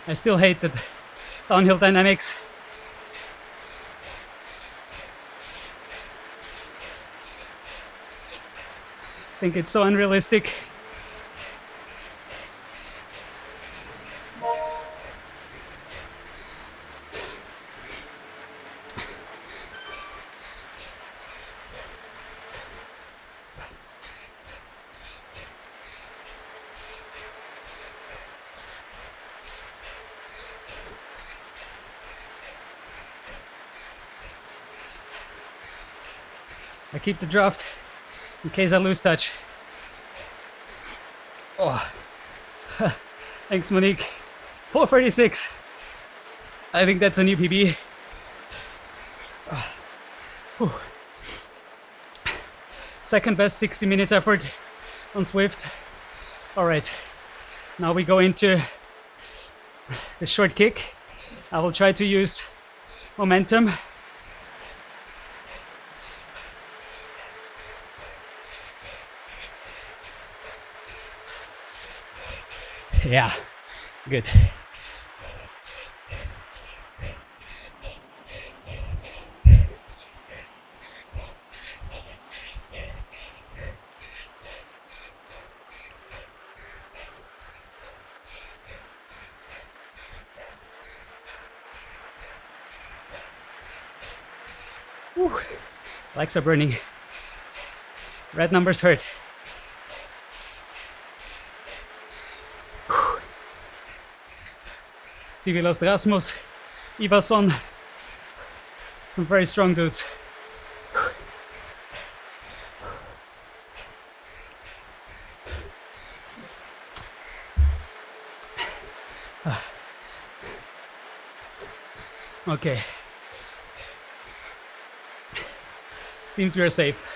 I still hate that downhill dynamics. I think it's so unrealistic. I keep the draft in case I lose touch. Oh, thanks Monique. 4:36. I think that's a new PB. Second best 60 minutes effort on Zwift. All right, now we go into the short kick. I will try to use momentum. Yeah, good. Whew. Legs are burning. Red numbers hurt. See, we lost Rasmus, Ivason, some very strong dudes. Okay. Seems we are safe.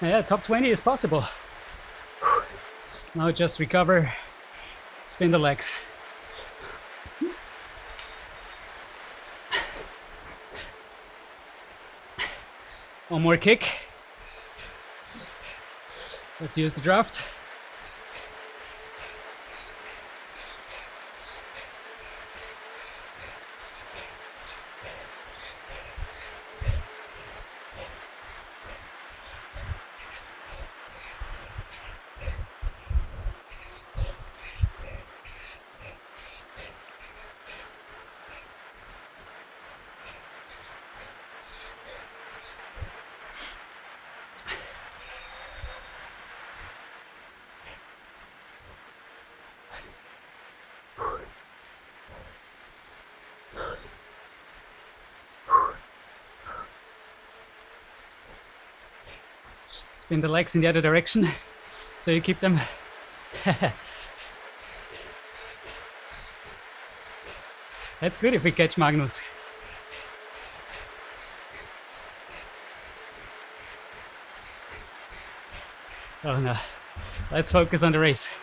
Yeah, top 20 is possible. Now just recover, spin the legs. One more kick. Let's use the draft. Spin the legs in the other direction, so you keep them. That's good if we catch Magnus. Oh no, let's focus on the race.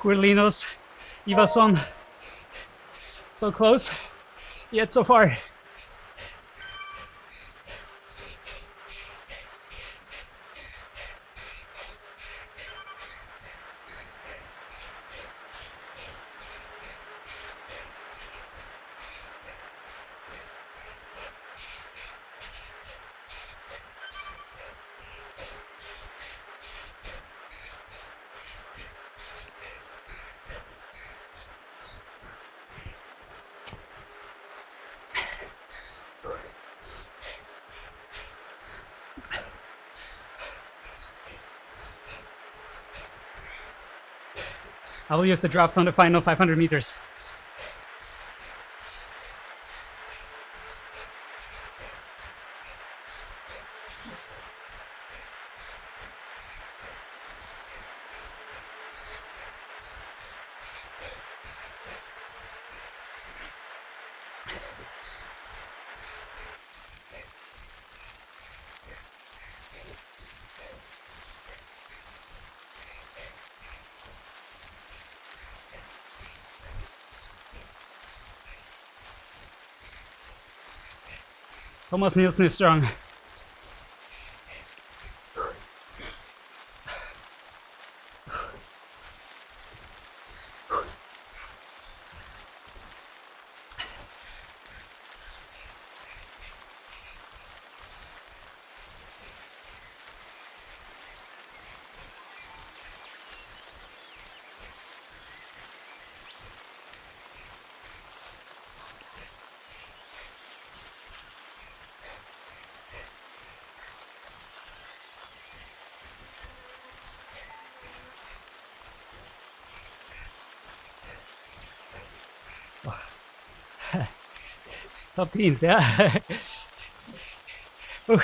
Curlinos, Ivason. So close, yet so far. I will use the draft on the final 500 meters. Thomas Nielsen is strong. Top teens, yeah. Ooh.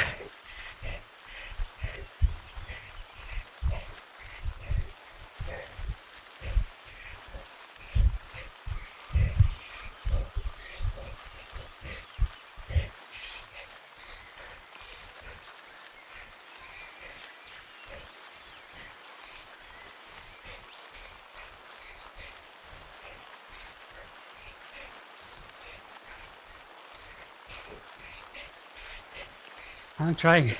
I'm trying.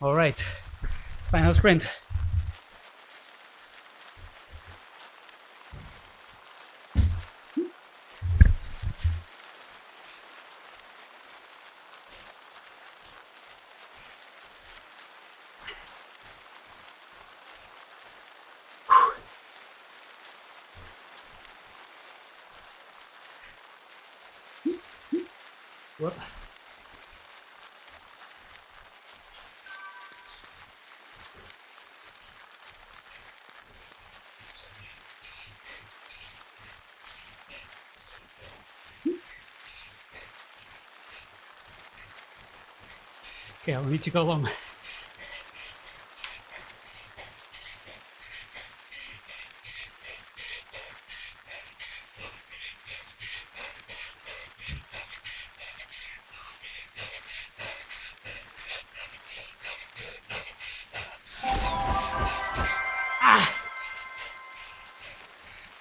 All right, final sprint. Whoop. Okay, I'll need to go long.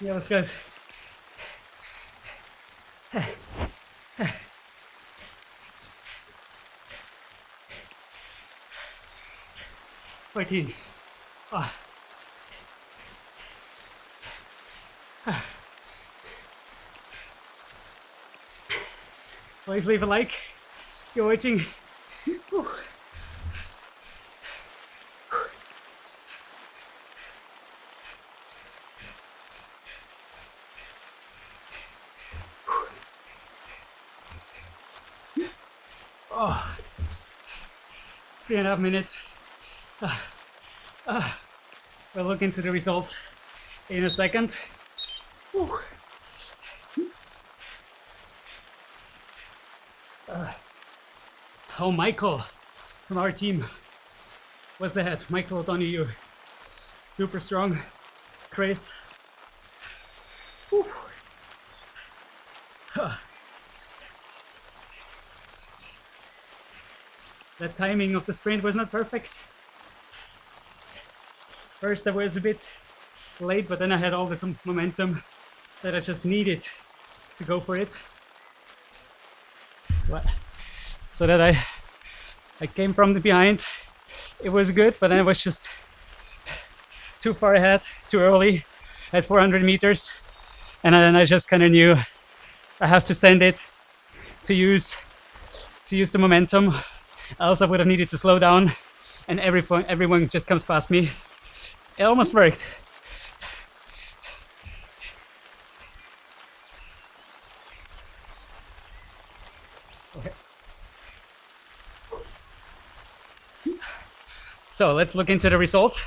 Yeah, let's go. 14. Oh. Please leave a like if you're watching. Whew. Oh, 3.5 minutes. We'll look into the results in a second. Whew. Oh, Michael from our team was ahead. Michael Donoghue, super strong. Chris. Whew. The timing of the sprint was not perfect. First I was a bit late, but then I had all the momentum that I just needed to go for it. So that I came from the behind. It was good, but I was just too far ahead, too early at 400 meters. And then I just kind of knew I have to send it to use the momentum. Else I would have needed to slow down, and everyone just comes past me. It almost worked. Okay. So let's look into the results.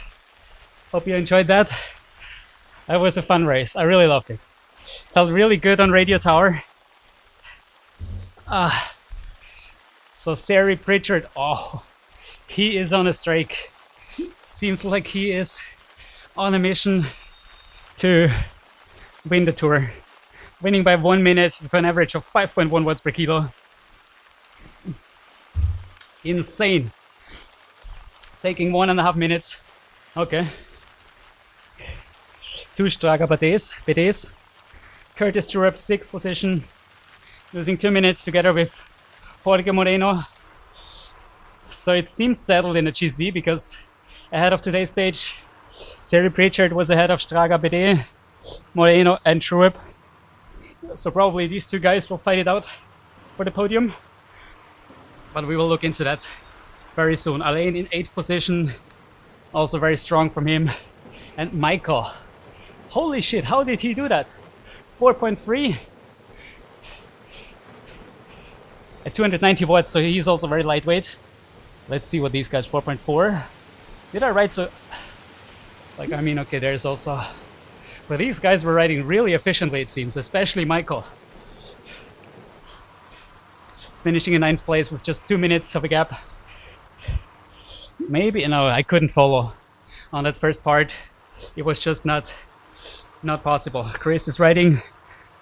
Hope you enjoyed that. That was a fun race. I really loved it. Felt really good on Radio Tower. So Sari Pritchard, oh, he is on a streak. It seems like he is on a mission to win the tour. Winning by 1 minute with an average of 5.1 watts per kilo. Insane. Taking 1.5 minutes. Okay. 2 Strava BDs. Curtis Jurup, 6th position. Losing 2 minutes together with Jorge Moreno. So it seems settled in the GC because ahead of today's stage, Sari Pritchard was ahead of Strava BD, Moreno and Jurup. So probably these two guys will fight it out for the podium. But we will look into that very soon. Alain in 8th position, also very strong from him. And Michael, holy shit, how did he do that? 4.3 at 290 watts, so he's also very lightweight. Let's see what these guys, 4.4. Did I write so? Like, I mean, okay, there's also, but these guys were riding really efficiently, it seems, especially Michael. Finishing in 9th place with just 2 minutes of a gap. Maybe, no, I couldn't follow on that first part. It was just not possible. Chris is riding.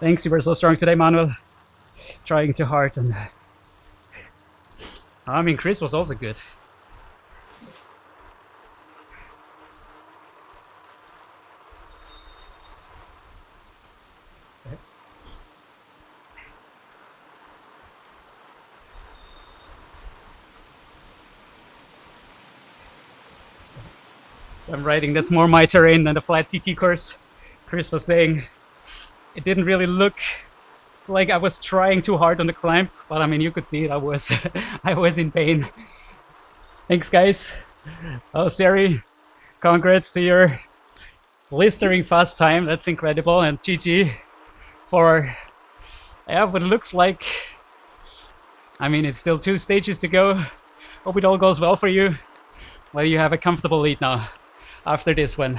Thanks, you were so strong today, Manuel. Trying too hard, and I mean, Chris was also good. So I'm riding, that's more my terrain than the flat TT course. Chris was saying it didn't really look like I was trying too hard on the climb, but I mean, you could see it, I was I was in pain. Thanks, guys. Oh, Sari, congrats to your blistering fast time. That's incredible. And GG for, yeah, what it looks like. I mean, it's still 2 stages to go. Hope it all goes well for you. Well, you have a comfortable lead now after this one.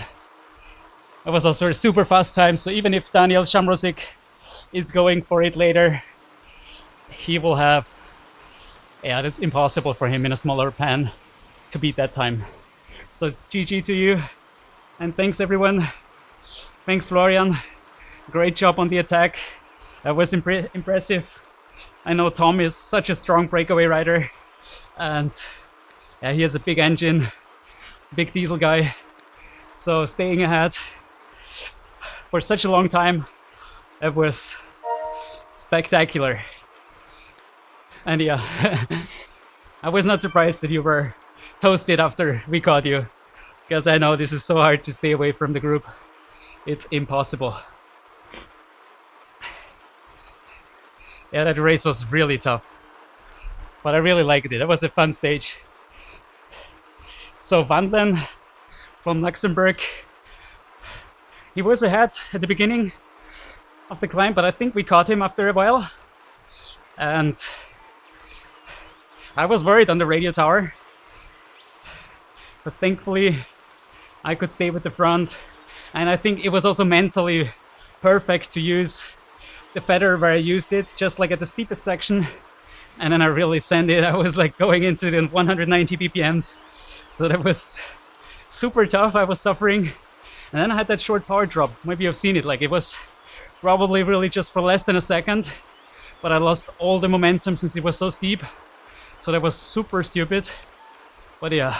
It was also a super fast time, so even if Daniel Shamrosik is going for it later, he will have, yeah, that's impossible for him in a smaller pan to beat that time. So GG to you, and thanks everyone. Thanks Florian, great job on the attack. That was impressive. I know Tom is such a strong breakaway rider, and yeah, he has a big engine, big diesel guy, so staying ahead for such a long time, it was spectacular. And yeah, I was not surprised that you were toasted after we caught you, because I know this is so hard to stay away from the group. It's impossible. Yeah, that race was really tough, but I really liked it. That was a fun stage. So Vandlen from Luxembourg, he was ahead at the beginning of the climb, but I think we caught him after a while. And I was worried on the radio tower, but thankfully I could stay with the front. And I think it was also mentally perfect to use the feather where I used it, just like at the steepest section. And then I really sent it. I was like going into the 190 BPMs. So that was super tough. I was suffering. And then I had that short power drop. Maybe you've seen it. Like, it was probably really just for less than a second, but I lost all the momentum since it was so steep. So that was super stupid. But yeah,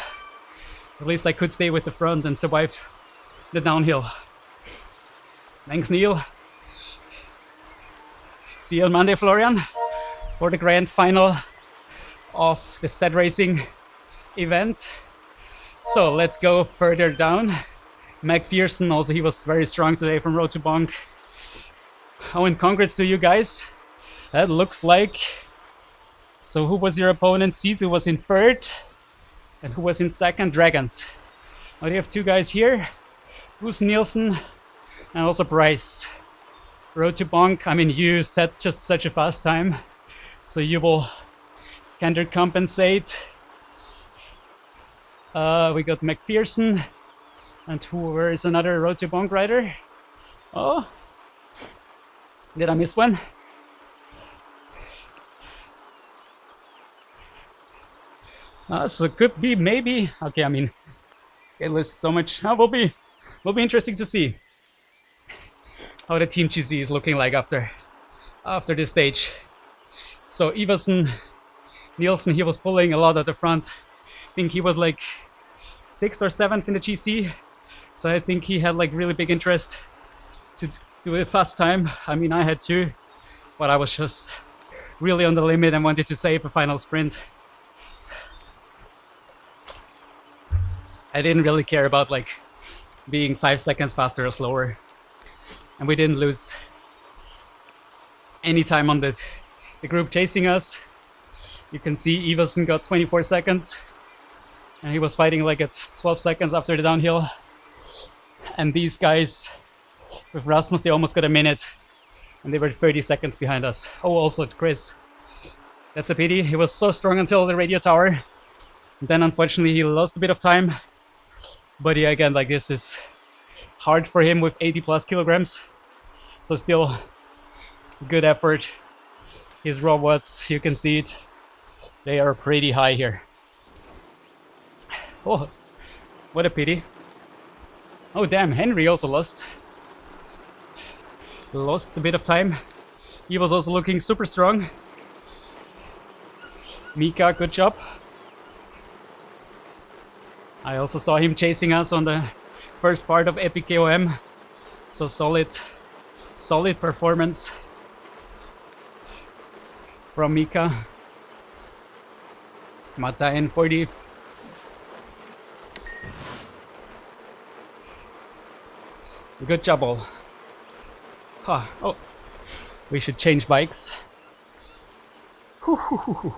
at least I could stay with the front and survive the downhill. Thanks, Neil. See you on Monday, Florian, for the grand final of the set racing event. So let's go further down. McPherson, also, he was very strong today from Road to Bonk. Oh, and congrats to you guys. That looks like... So who was your opponent? SISU was in third. And who was in second? Dragons. Now they have two guys here. Bruce Nielsen and also Bryce. Road to Bonk, I mean, you set just such a fast time, so you will kind compensate. We got McPherson, and where is another Road to Bonk rider? Oh, did I miss one? So it could be maybe. Okay, I mean, it was so much. Will be interesting to see how the Team GC is looking like after this stage. So Iversen, Nielsen, he was pulling a lot at the front. I think he was like 6th or 7th in the GC. So I think he had like really big interest to do a fast time. I mean, I had too, but I was just really on the limit and wanted to save a final sprint. I didn't really care about like being 5 seconds faster or slower. And we didn't lose any time on the group chasing us. You can see Iversen got 24 seconds. And he was fighting like at 12 seconds after the downhill. And these guys with Rasmus, they almost got a minute. And they were 30 seconds behind us. Oh, also Chris. That's a pity. He was so strong until the radio tower. And then unfortunately he lost a bit of time. But yeah, again, like this is hard for him with 80 plus kilograms. So still good effort. His raw watts, you can see it. They are pretty high here. Oh, what a pity. Oh damn, Henry also lost a bit of time. He was also looking super strong. Mika, good job. I also saw him chasing us on the first part of Epic KOM. So solid performance from Mika. Martin 40. Good job all. Huh. Oh, we should change bikes. Oh,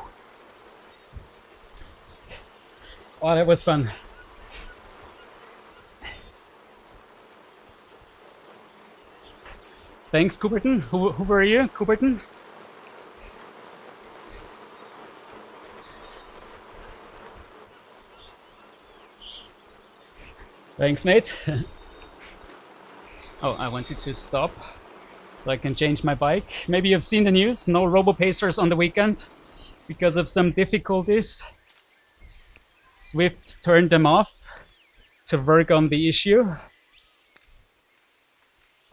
that was fun. Thanks, Cooperton. Who were you, Cooperton? Thanks, mate. Oh, I wanted to stop so I can change my bike. Maybe you've seen the news. No RoboPacers on the weekend because of some difficulties. Zwift turned them off to work on the issue.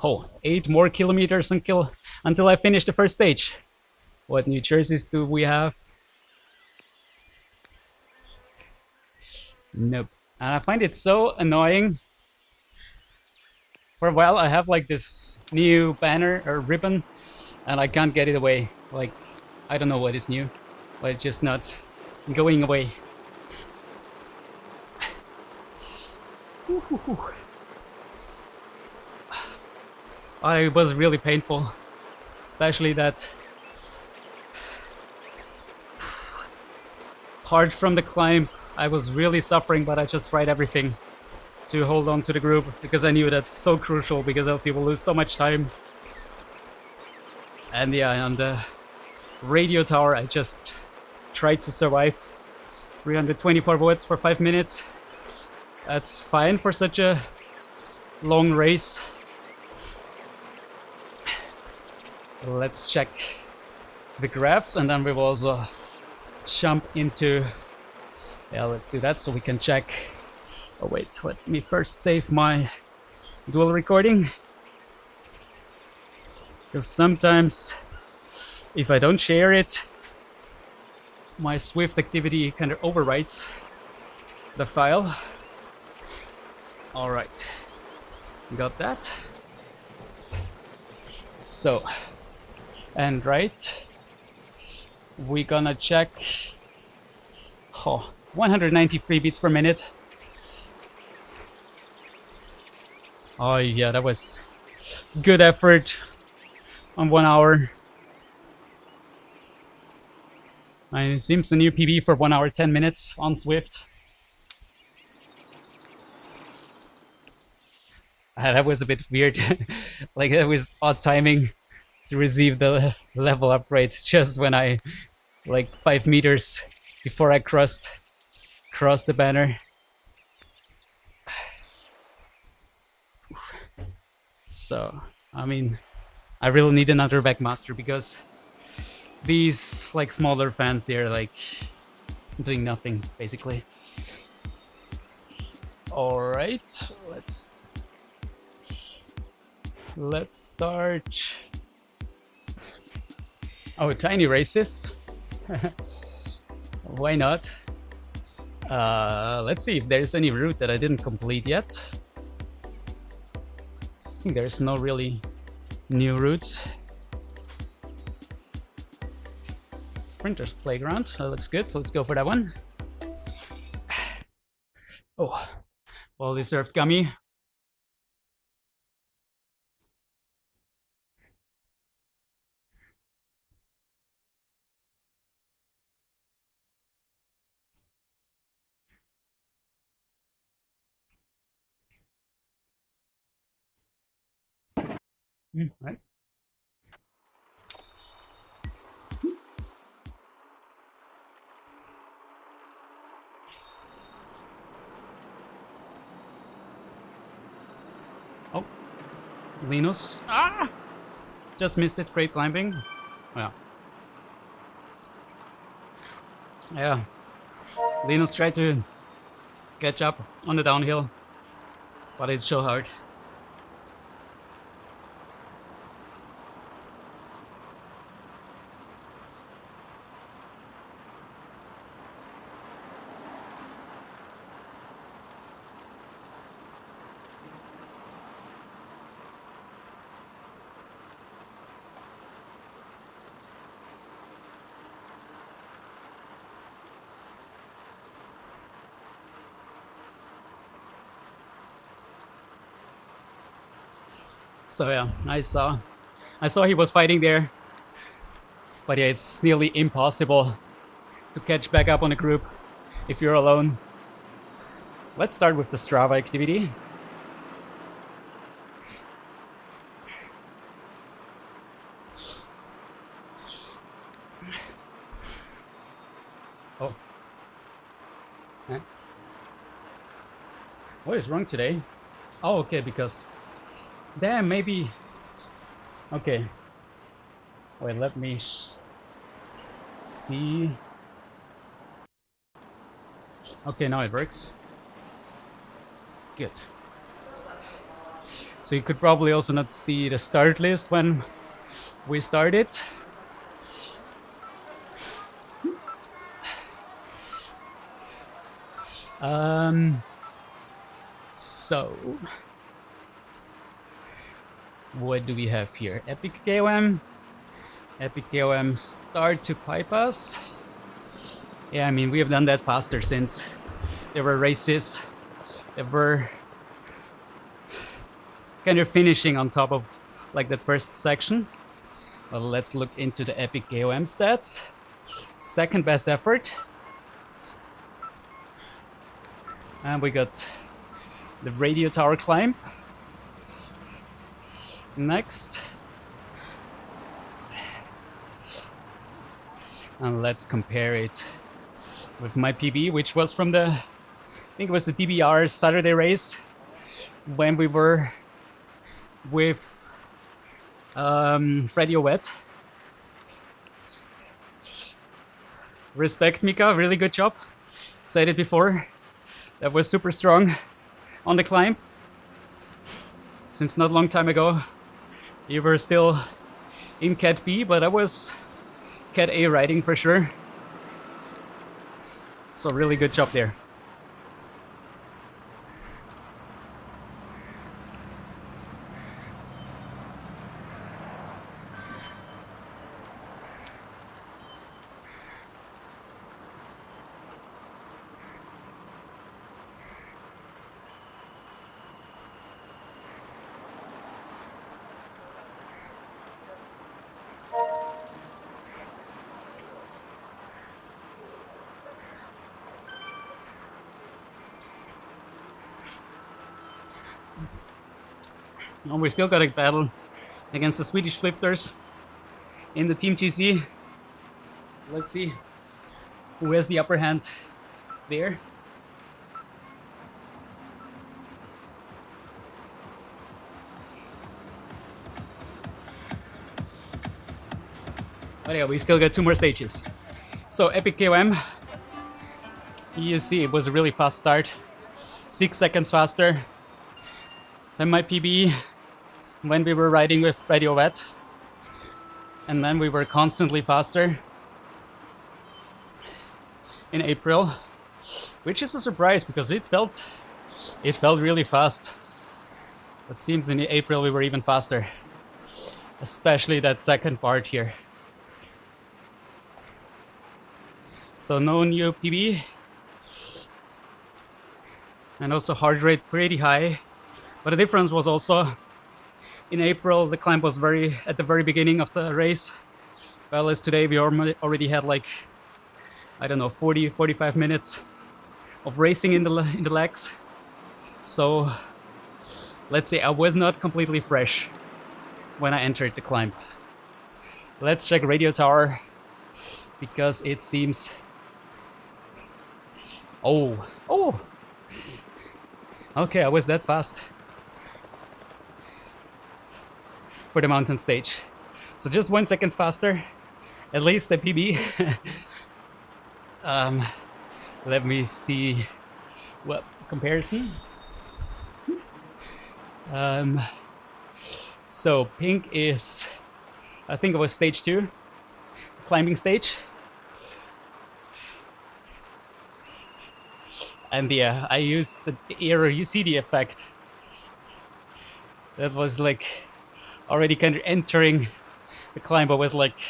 Oh, 8 more kilometers until I finish the first stage. What new jerseys do we have? Nope. And I find it so annoying. For a while I have like this new banner or ribbon and I can't get it away. Like, I don't know what is new, but it's just not going away. It was really painful, especially that part from the climb. I was really suffering, but I just tried everything to hold on to the group because I knew that's so crucial, because else you will lose so much time. And yeah, on the radio tower, I just tried to survive 324 watts for 5 minutes. That's fine for such a long race. Let's check the graphs, and then we will also jump into, yeah, let's do that so we can check. Oh wait, let me first save my dual recording, because sometimes if I don't share it, my Zwift activity kind of overwrites the file. All right, got that. So, and right, we're gonna check 193 beats per minute. Oh yeah, that was good effort on 1 hour. And it seems a new PB for 1 hour 10 minutes on Zwift. That was a bit weird. Like, that was odd timing to receive the level upgrade just when I, like 5 meters before I crossed the banner. So, I mean, I really need another backmaster, because these like smaller fans, they're like doing nothing basically. All right, let's start. Oh, tiny races. Why not? Let's see if there's any route that I didn't complete yet. I think there's no really new routes. Sprinter's Playground, that looks good. Let's go for that one. Oh, well deserved gummy. Right. Oh, Linus. Ah! Just missed it. Great climbing. Yeah. Yeah. Linus tried to catch up on the downhill, but it's so hard. So yeah, I saw he was fighting there, but yeah, it's nearly impossible to catch back up on a group if you're alone. Let's start with the Strava activity. Oh. Huh? What is wrong today? Oh, okay, because damn, maybe. Okay. Wait, let me see. Okay, now it works. Good. So you could probably also not see the start list when we started. So what do we have here? Epic KOM. Epic KOM start to pipe us. Yeah, I mean, we have done that faster since there were races that were kind of finishing on top of like that first section. Well, let's look into the Epic KOM stats. Second best effort. And we got the radio tower climb. Next. And let's compare it with my PB, which was from the, I think it was the DBR Saturday race when we were with Radio Wet. Respect, Mika, really good job. Said it before. That was super strong on the climb. Since not a long time ago, you were still in Cat B, but I was Cat A riding for sure. So really good job there. And we still got a battle against the Swedish Zwifters in the Team GC. Let's see who has the upper hand there. But yeah, we still got 2 more stages. So Epic KOM, you see it was a really fast start. 6 seconds faster than my PB when we were riding with Radio Wet. And then we were constantly faster in April, which is a surprise because it felt really fast. It seems in April we were even faster, especially that second part here. So no new PB, and also heart rate pretty high. But the difference was also in April the climb was at the very beginning of the race, well as today we already had like, I don't know, 40-45 minutes of racing in the legs. So let's say I was not completely fresh when I entered the climb. Let's check Radio Tower because it seems, oh, okay, I was that fast for the mountain stage. So just 1 second faster, at least the PB. Let me see what comparison. So pink is, I think it was stage 2, climbing stage. And yeah, I used the error, you see the effect. That was like already kind of entering the climb, but was like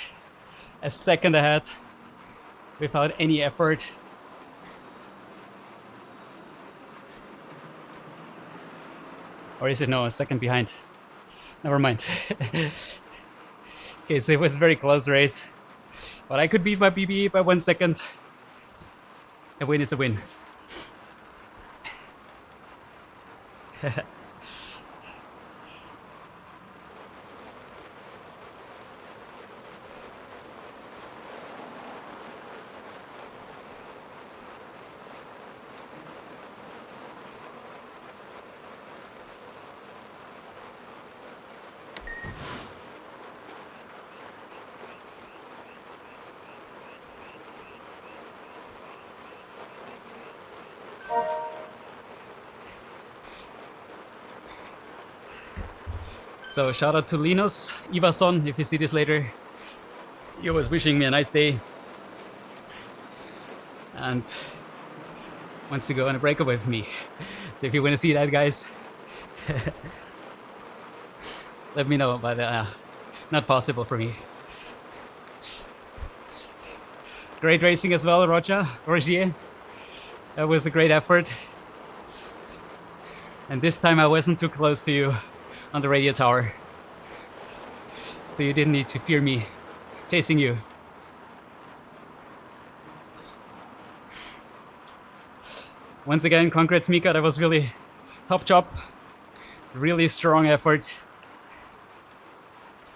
a second ahead without any effort. Or is it no, a second behind? Never mind. Okay, so it was a very close race. But I could beat my PB by 1 second. A win is a win. So shout out to Linus Ivason, if you see this later. He was wishing me a nice day and wants to go on a breakaway with me. So if you want to see that, guys, let me know, but not possible for me. Great racing as well, Rogier. That was a great effort. And this time I wasn't too close to you on the radio tower. So you didn't need to fear me chasing you. Once again, congrats Mika, that was really top job. Really strong effort.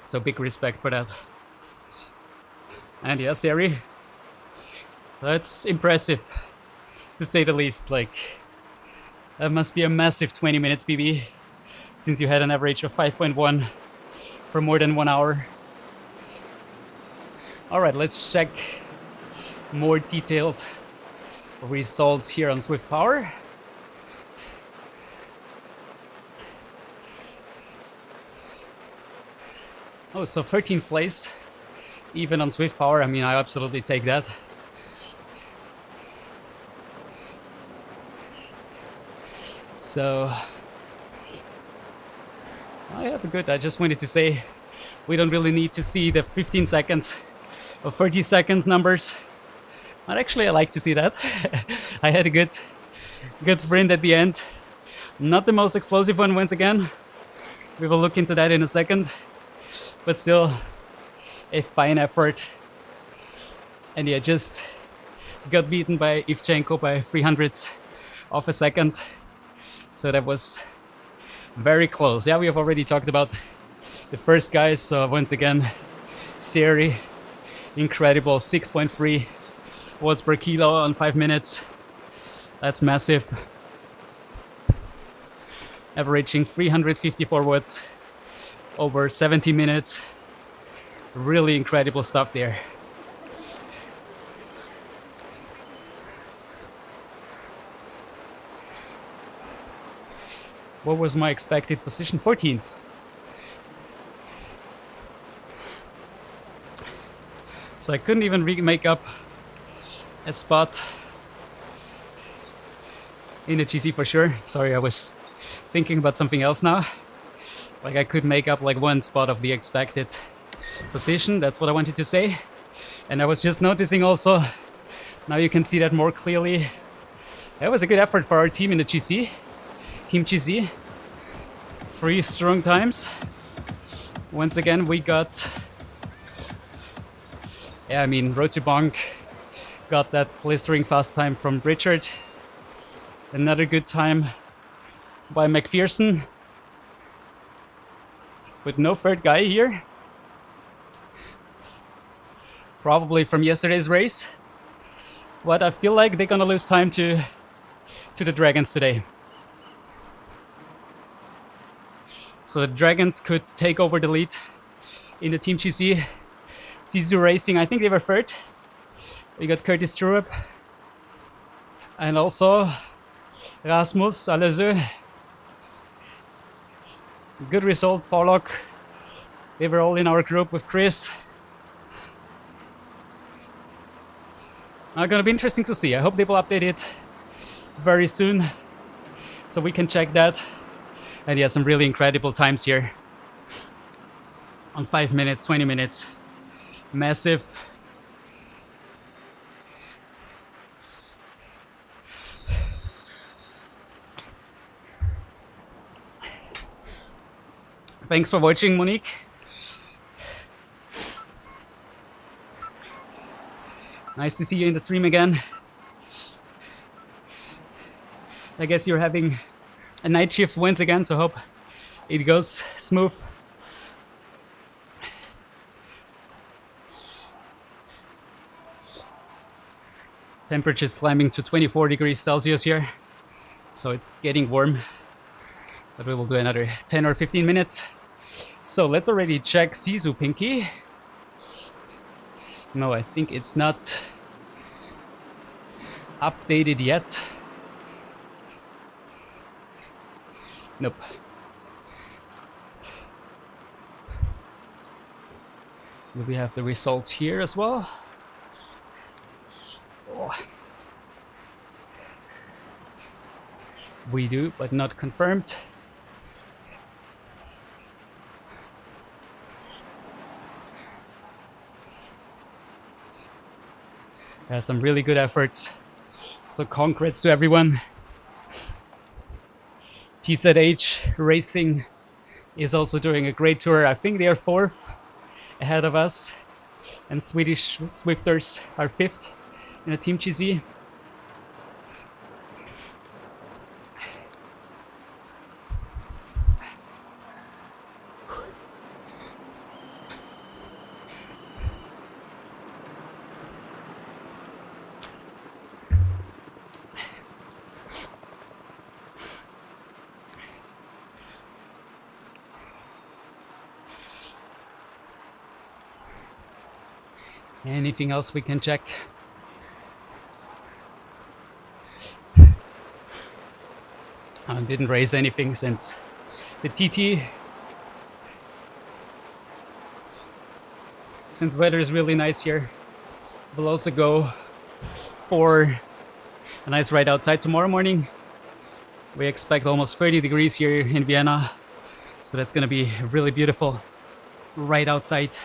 So big respect for that. And yeah, Seri, that's impressive to say the least. Like, that must be a massive 20 minutes PB since you had an average of 5.1 for more than 1 hour. All right, let's check more detailed results here on Zwiftpower. Oh, so 13th place, even on Zwiftpower. I mean, I absolutely take that. So, I have a good, I just wanted to say, we don't really need to see the 15 seconds or 30 seconds numbers. But actually, I like to see that. I had a good sprint at the end. Not the most explosive one once again. We will look into that in a second. But still, a fine effort. And yeah, just got beaten by Ivchenko by 300ths of a second. So that was very close. Yeah, we have already talked about the first guys. So once again, Seri, incredible, 6.3 watts per kilo on 5 minutes. That's massive. Averaging 354 watts over 70 minutes. Really incredible stuff there. What was my expected position? 14th. So I couldn't even make up a spot in the GC for sure. Sorry, I was thinking about something else now. Like I could make up like one spot of the expected position. That's what I wanted to say. And I was just noticing also, now you can see that more clearly. That was a good effort for our team in the GC. Team GC. 3 strong times. Once again, we got, yeah, I mean, Road to Bonk got that blistering fast time from Richard. Another good time by McPherson. But no third guy here. Probably from yesterday's race. But I feel like they're gonna lose time to the Dragons today. So the Dragons could take over the lead in the Team GC. SISU Racing, I think they were third. We got Curtis Trurup. And also Rasmus Alezeux. Good result, Pollock. They were all in our group with Chris. Gonna be interesting to see. I hope they will update it very soon so we can check that. And yeah, some really incredible times here on 5 minutes, 20 minutes. Massive. Thanks for watching, Monique. Nice to see you in the stream again. I guess you're having a night shift once again, so hope it goes smooth. Temperatures climbing to 24 degrees Celsius here, so it's getting warm. But we will do another 10 or 15 minutes. So let's already check SISU Pinkki. No, I think it's not updated yet. Nope. Do we have the results here as well? Oh. We do, but not confirmed. Yeah, some really good efforts. So congrats to everyone. PZH Racing is also doing a great tour. I think they are 4th ahead of us, and Swedish Swifters are 5th in a Team GC. Anything else we can check? I didn't raise anything since the TT. Since weather is really nice here, we'll also go for a nice ride outside tomorrow morning. We expect almost 30 degrees here in Vienna, so that's gonna be really beautiful right outside.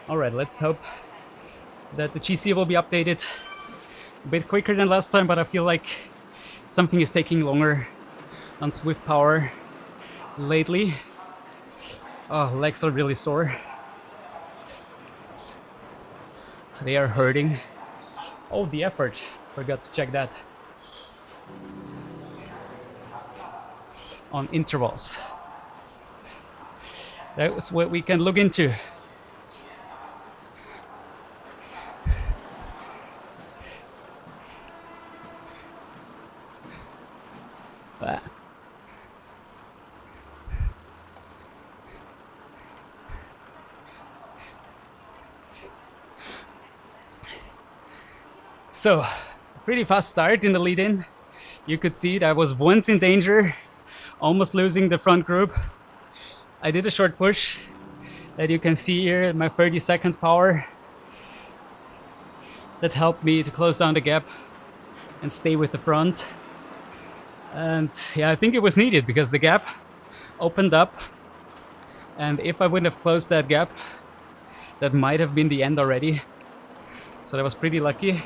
All right, let's hope that the GC will be updated a bit quicker than last time, but I feel like something is taking longer on Zwiftpower lately. Oh, legs are really sore. They are hurting. Oh, the effort. Forgot to check that. On intervals. That's what we can look into. So, pretty fast start in the lead-in. You could see that I was once in danger, almost losing the front group. I did a short push that you can see here, my 30 seconds power. That helped me to close down the gap and stay with the front. And yeah, I think it was needed because the gap opened up. And if I wouldn't have closed that gap, that might have been the end already. So that was pretty lucky.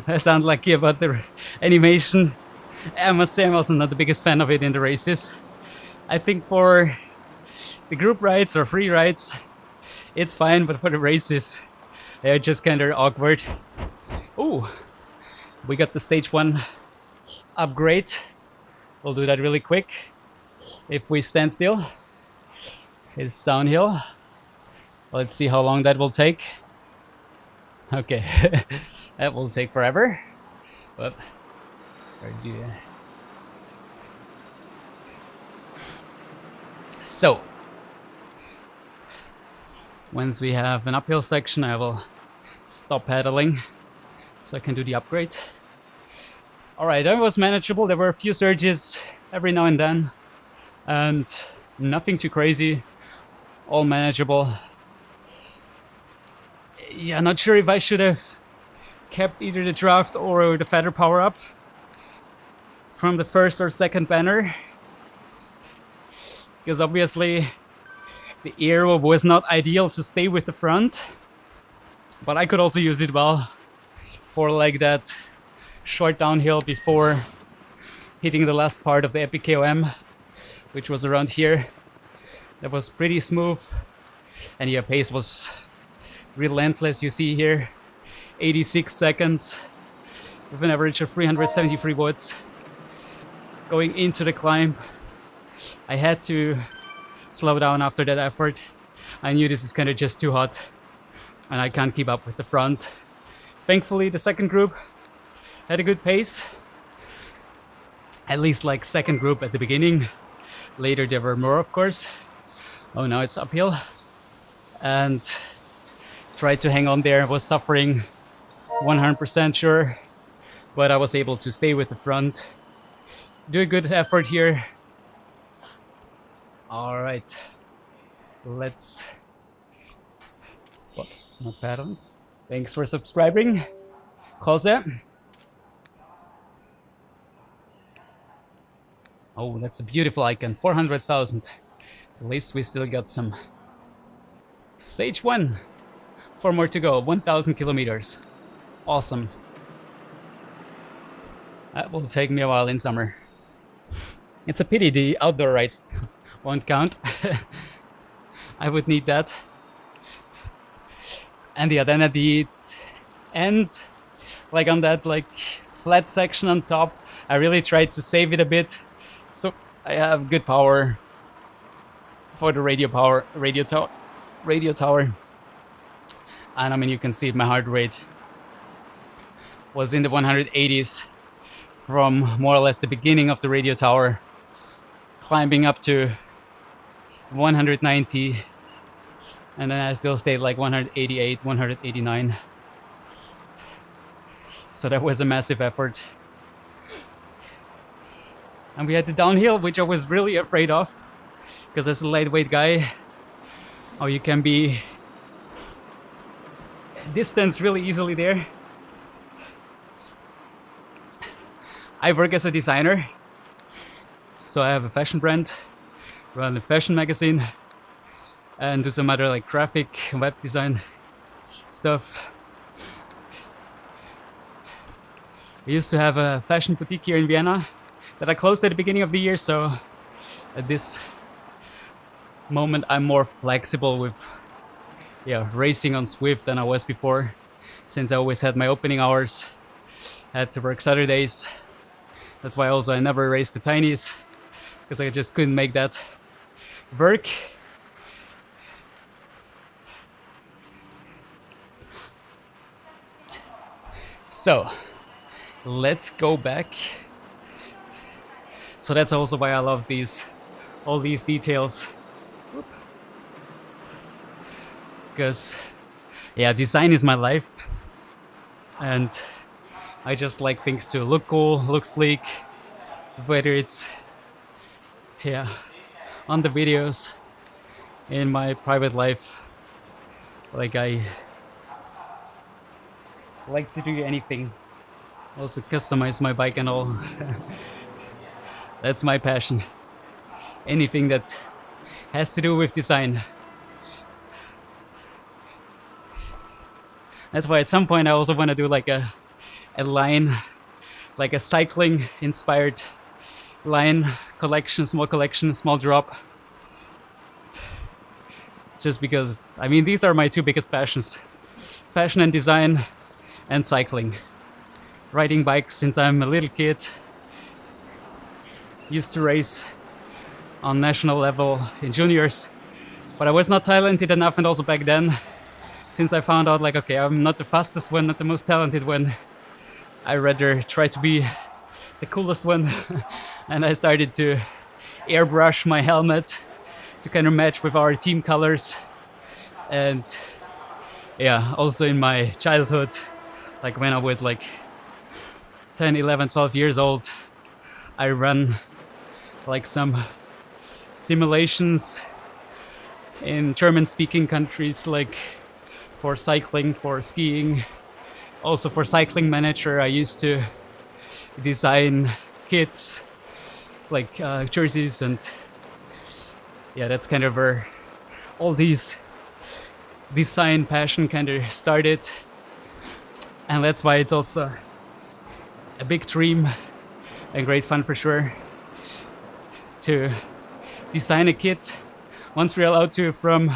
That's unlucky about the animation. I must say I'm also not the biggest fan of it in the races. I think for the group rides or free rides, it's fine, but for the races, they're just kind of awkward. Ooh, we got the stage 1 upgrade. We'll do that really quick. If we stand still, it's downhill. Let's see how long that will take. Okay, that will take forever. But so, once we have an uphill section, I will stop pedaling so I can do the upgrade. All right, that was manageable. There were a few surges every now and then, and nothing too crazy, all manageable. Yeah, not sure if I should have kept either the draft or the feather power up from the first or second banner, because obviously the aero was not ideal to stay with the front, but I could also use it well for like that short downhill before hitting the last part of the Epic KOM, which was around here. That was pretty smooth, and yeah, pace was relentless. You see here 86 seconds with an average of 373 watts going into the climb. I had to slow down after that effort. I knew this is kind of just too hot and I can't keep up with the front. Thankfully the second group had a good pace, at least like second group at the beginning. Later there were more, of course. Oh, now it's uphill, and tried to hang on there. Was suffering 100% sure, but I was able to stay with the front. Do a good effort here. All right, let's. What? Not paddling. Thanks for subscribing, Jose. Oh, that's a beautiful icon. 400,000. At least we still got some Stage 1. 4 more to go. 1,000 kilometers. Awesome. That will take me a while in summer. It's a pity the outdoor rides won't count. I would need that. And yeah, then at the end, like on that like flat section on top, I really tried to save it a bit, so I have good power for the radio tower. And I mean, you can see my heart rate was in the 180s from more or less the beginning of the radio tower, climbing up to 190, and then I still stayed like 188, 189. So that was a massive effort. And we had the downhill, which I was really afraid of, because as a lightweight guy, oh, you can be distanced really easily there. I work as a designer, so I have a fashion brand, run a fashion magazine, and do some other like graphic web design stuff. We used to have a fashion boutique here in Vienna that I closed at the beginning of the year, so at this moment I'm more flexible with racing on Zwift than I was before, since I always had my opening hours, had to work Saturdays. That's why also I never raced the tinies, because I just couldn't make that work. So let's go back. So that's also why I love all these details, because design is my life, and I just like things to look cool, look sleek, whether it's on the videos, in my private life. Like, I like to do anything, also customize my bike and all. That's my passion. Anything that has to do with design. That's why at some point I also want to do like a line, like a cycling inspired line collection, small drop. Just because, I mean, these are my two biggest passions: fashion and design, and cycling. Riding bikes since I'm a little kid. Used to race on national level in juniors, but I was not talented enough, and also back then, since I found out like, okay, I'm not the fastest one, not the most talented one, I rather try to be the coolest one. And I started to airbrush my helmet to kind of match with our team colors. And also in my childhood, like when I was like 10, 11, 12 years old, I ran like some simulations in German-speaking countries, like for cycling, for skiing, also for Cycling Manager. I used to design kits, like jerseys, and that's kind of where all these design passion kind of started. And that's why it's also a big dream and great fun for sure to design a kit once we're allowed to from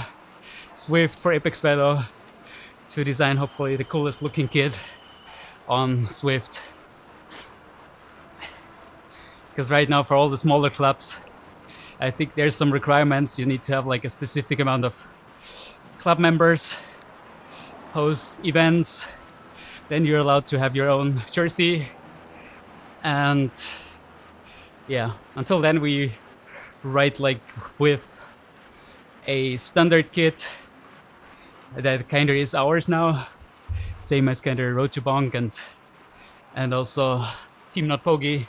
Zwift for Epic Velo, to design hopefully the coolest looking kit on Zwift. Because right now for all the smaller clubs, I think there's some requirements. You need to have like a specific amount of club members, host events, then you're allowed to have your own jersey. And until then we ride like with a standard kit that kind of is ours now, same as kind of Road to Bonk and also Team Not Pogi.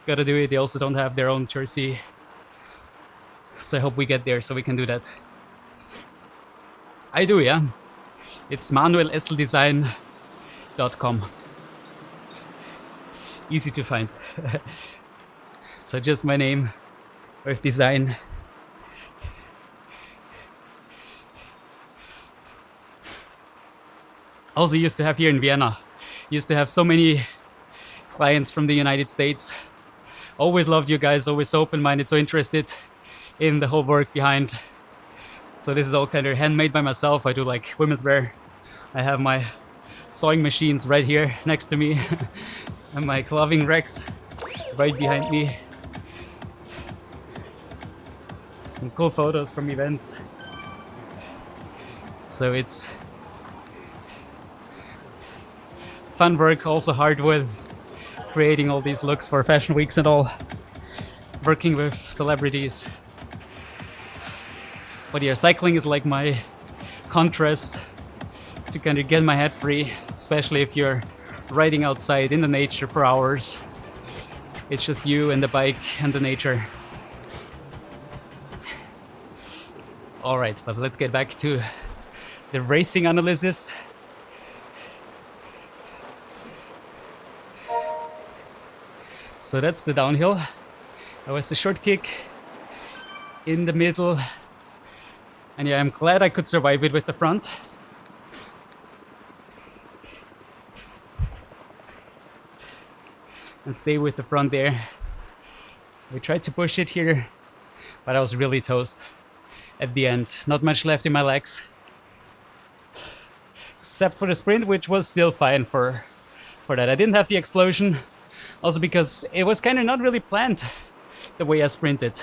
Gotta do it. They also don't have their own jersey, so I hope we get there so we can do that. I do, It's manuelesseldesign.com. Easy to find. So just my name with design. Also used to have here in Vienna. Used to have so many clients from the United States. Always loved you guys, always so open-minded, so interested in the whole work behind. So this is all kind of handmade by myself. I do like women's wear. I have my sewing machines right here next to me and my clothing racks right behind me. Some cool photos from events. So it's fun work, also hard with creating all these looks for fashion weeks and all, working with celebrities. But yeah, cycling is like my contrast to kind of get my head free, especially if you're riding outside in the nature for hours. It's just you and the bike and the nature. All right, but let's get back to the racing analysis. So that's the downhill. That was the short kick in the middle. And yeah, I'm glad I could survive it with the front. And stay with the front there. We tried to push it here, but I was really toast at the end. Not much left in my legs. Except for the sprint, which was still fine for that. I didn't have the explosion. Also because it was kind of not really planned the way I sprinted.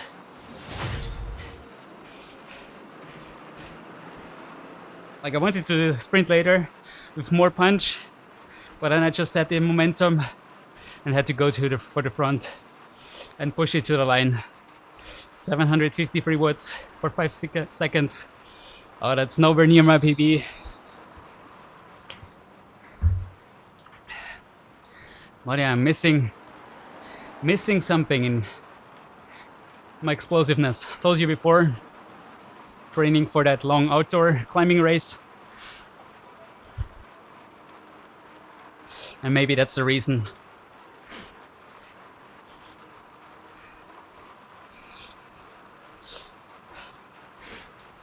Like I wanted to sprint later with more punch, but then I just had the momentum and had to go for the front and push it to the line. 753 watts for 5 seconds. Oh, that's nowhere near my PB. But yeah, I'm missing something in my explosiveness. Told you before, training for that long outdoor climbing race. And maybe that's the reason.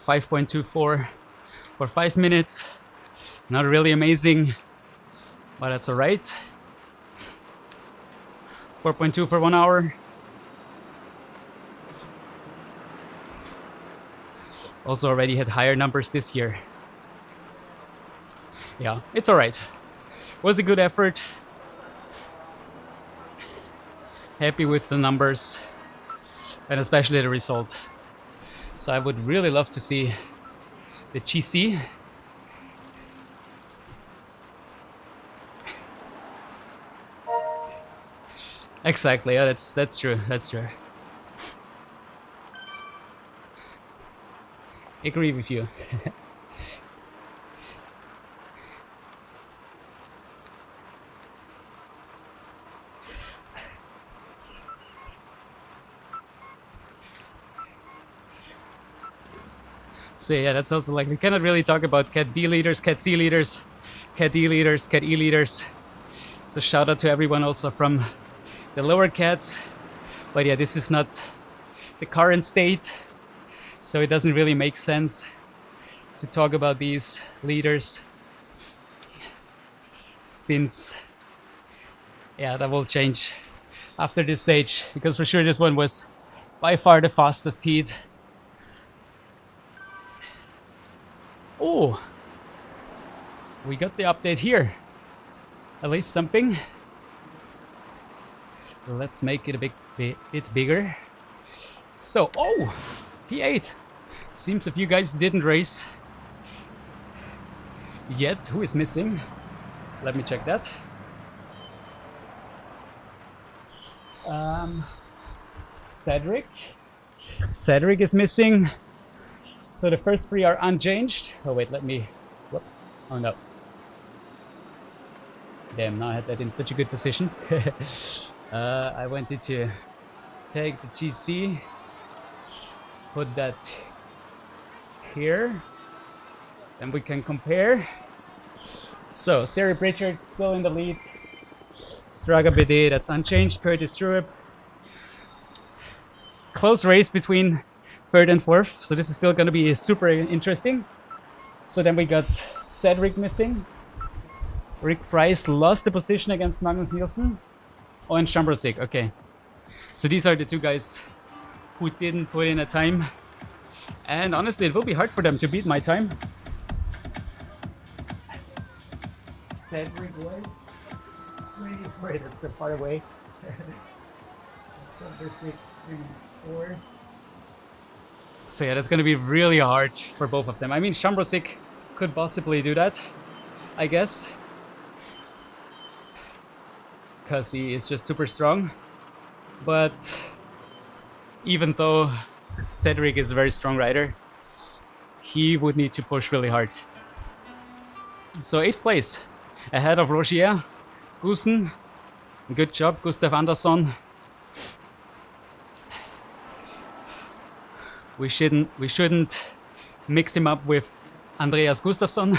.24 for 5 minutes. Not really amazing, but that's alright. 4.2 for 1 hour. Also already had higher numbers this year. Yeah, it's alright. Was a good effort. Happy with the numbers and especially the result. So I would really love to see the GC. Exactly, yeah, that's true, that's true. Agree with you. So yeah, that's also like, we cannot really talk about Cat B leaders, Cat C leaders, Cat D leaders, Cat E leaders. So shout out to everyone also from the lower cats. But yeah, this is not the current state, so it doesn't really make sense to talk about these leaders, since yeah, that will change after this stage, because for sure this one was by far the fastest heat. Oh, we got the update here. At least something. Let's make it a bit bigger. So, oh, P8. Seems a few guys didn't race yet. Who is missing? Let me check that. Cedric. Cedric is missing. So the first three are unchanged. Oh wait, let me... Whoop. Oh no. Damn, now I had that in such a good position. I wanted to take the GC, put that here, then we can compare. So, Sari Pritchard still in the lead. Straga BD, that's unchanged. Curtis Truip. Close race between third and fourth, so this is still going to be super interesting. So then we got Cedric missing. Rick Price lost the position against Magnus Nielsen. Oh, and Shambrosik, okay. So these are the two guys who didn't put in a time. And honestly, it will be hard for them to beat my time. Cedric was... Sorry, that's so far away. Shambrosik, 3-4. So yeah, that's gonna be really hard for both of them. I mean, Shambrosik could possibly do that, I guess. Because he is just super strong. But even though Cedric is a very strong rider, he would need to push really hard. So 8th place, ahead of Rogier, Gusen. Good job, Gustav Andersson. We shouldn't mix him up with Andreas Gustafsson,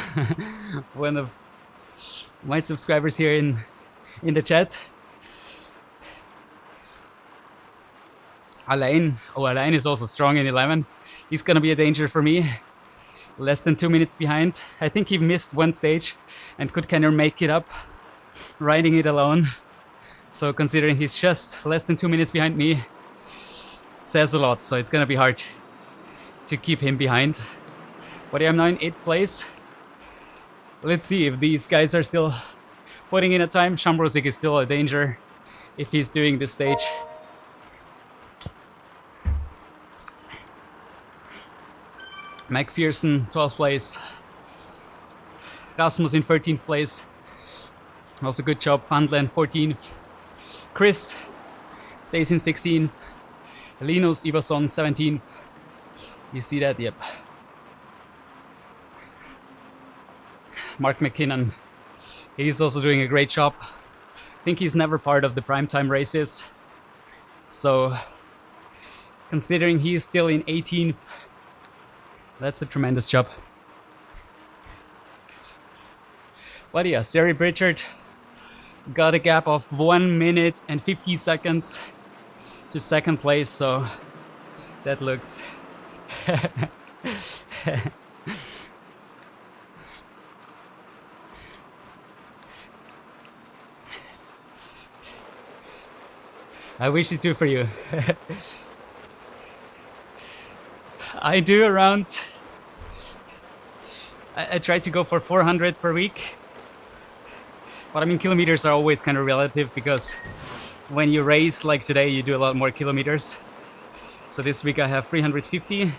one of my subscribers here in the chat. Alain is also strong in 11th. He's gonna be a danger for me. Less than 2 minutes behind. I think he missed one stage and could kind of make it up riding it alone. So considering he's just less than 2 minutes behind me, says a lot. So it's gonna be hard to keep him behind. But I'm now in 8th place. Let's see if these guys are still putting in a time. Shambrosik is still a danger if he's doing this stage. McPherson, 12th place. Rasmus in 13th place. Also good job. Vandlen, 14th. Chris stays in 16th. Linus Iverson, 17th. You see that? Yep. Mark McKinnon. He's also doing a great job. I think he's never part of the primetime races. So, considering he is still in 18th, that's a tremendous job. But yeah, Sari Pritchard got a gap of 1 minute and 50 seconds to second place, so that looks... I wish it too for you. I do around... I try to go for 400 per week. But I mean, kilometers are always kind of relative because when you race like today, you do a lot more kilometers. So this week I have 350.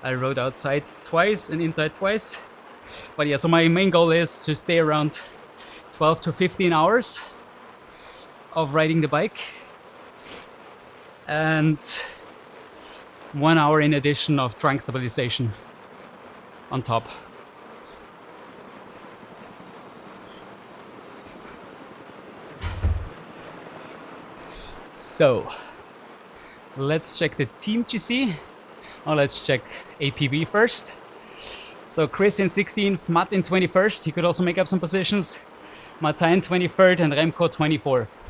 I rode outside twice and inside twice. But yeah, so my main goal is to stay around 12 to 15 hours of riding the bike. And 1 hour in addition of trunk stabilization on top. So, let's check the team GC. Oh, let's check APB first. So Chris in 16th, Matt in 21st. He could also make up some positions. Martin 23rd and Remco 24th.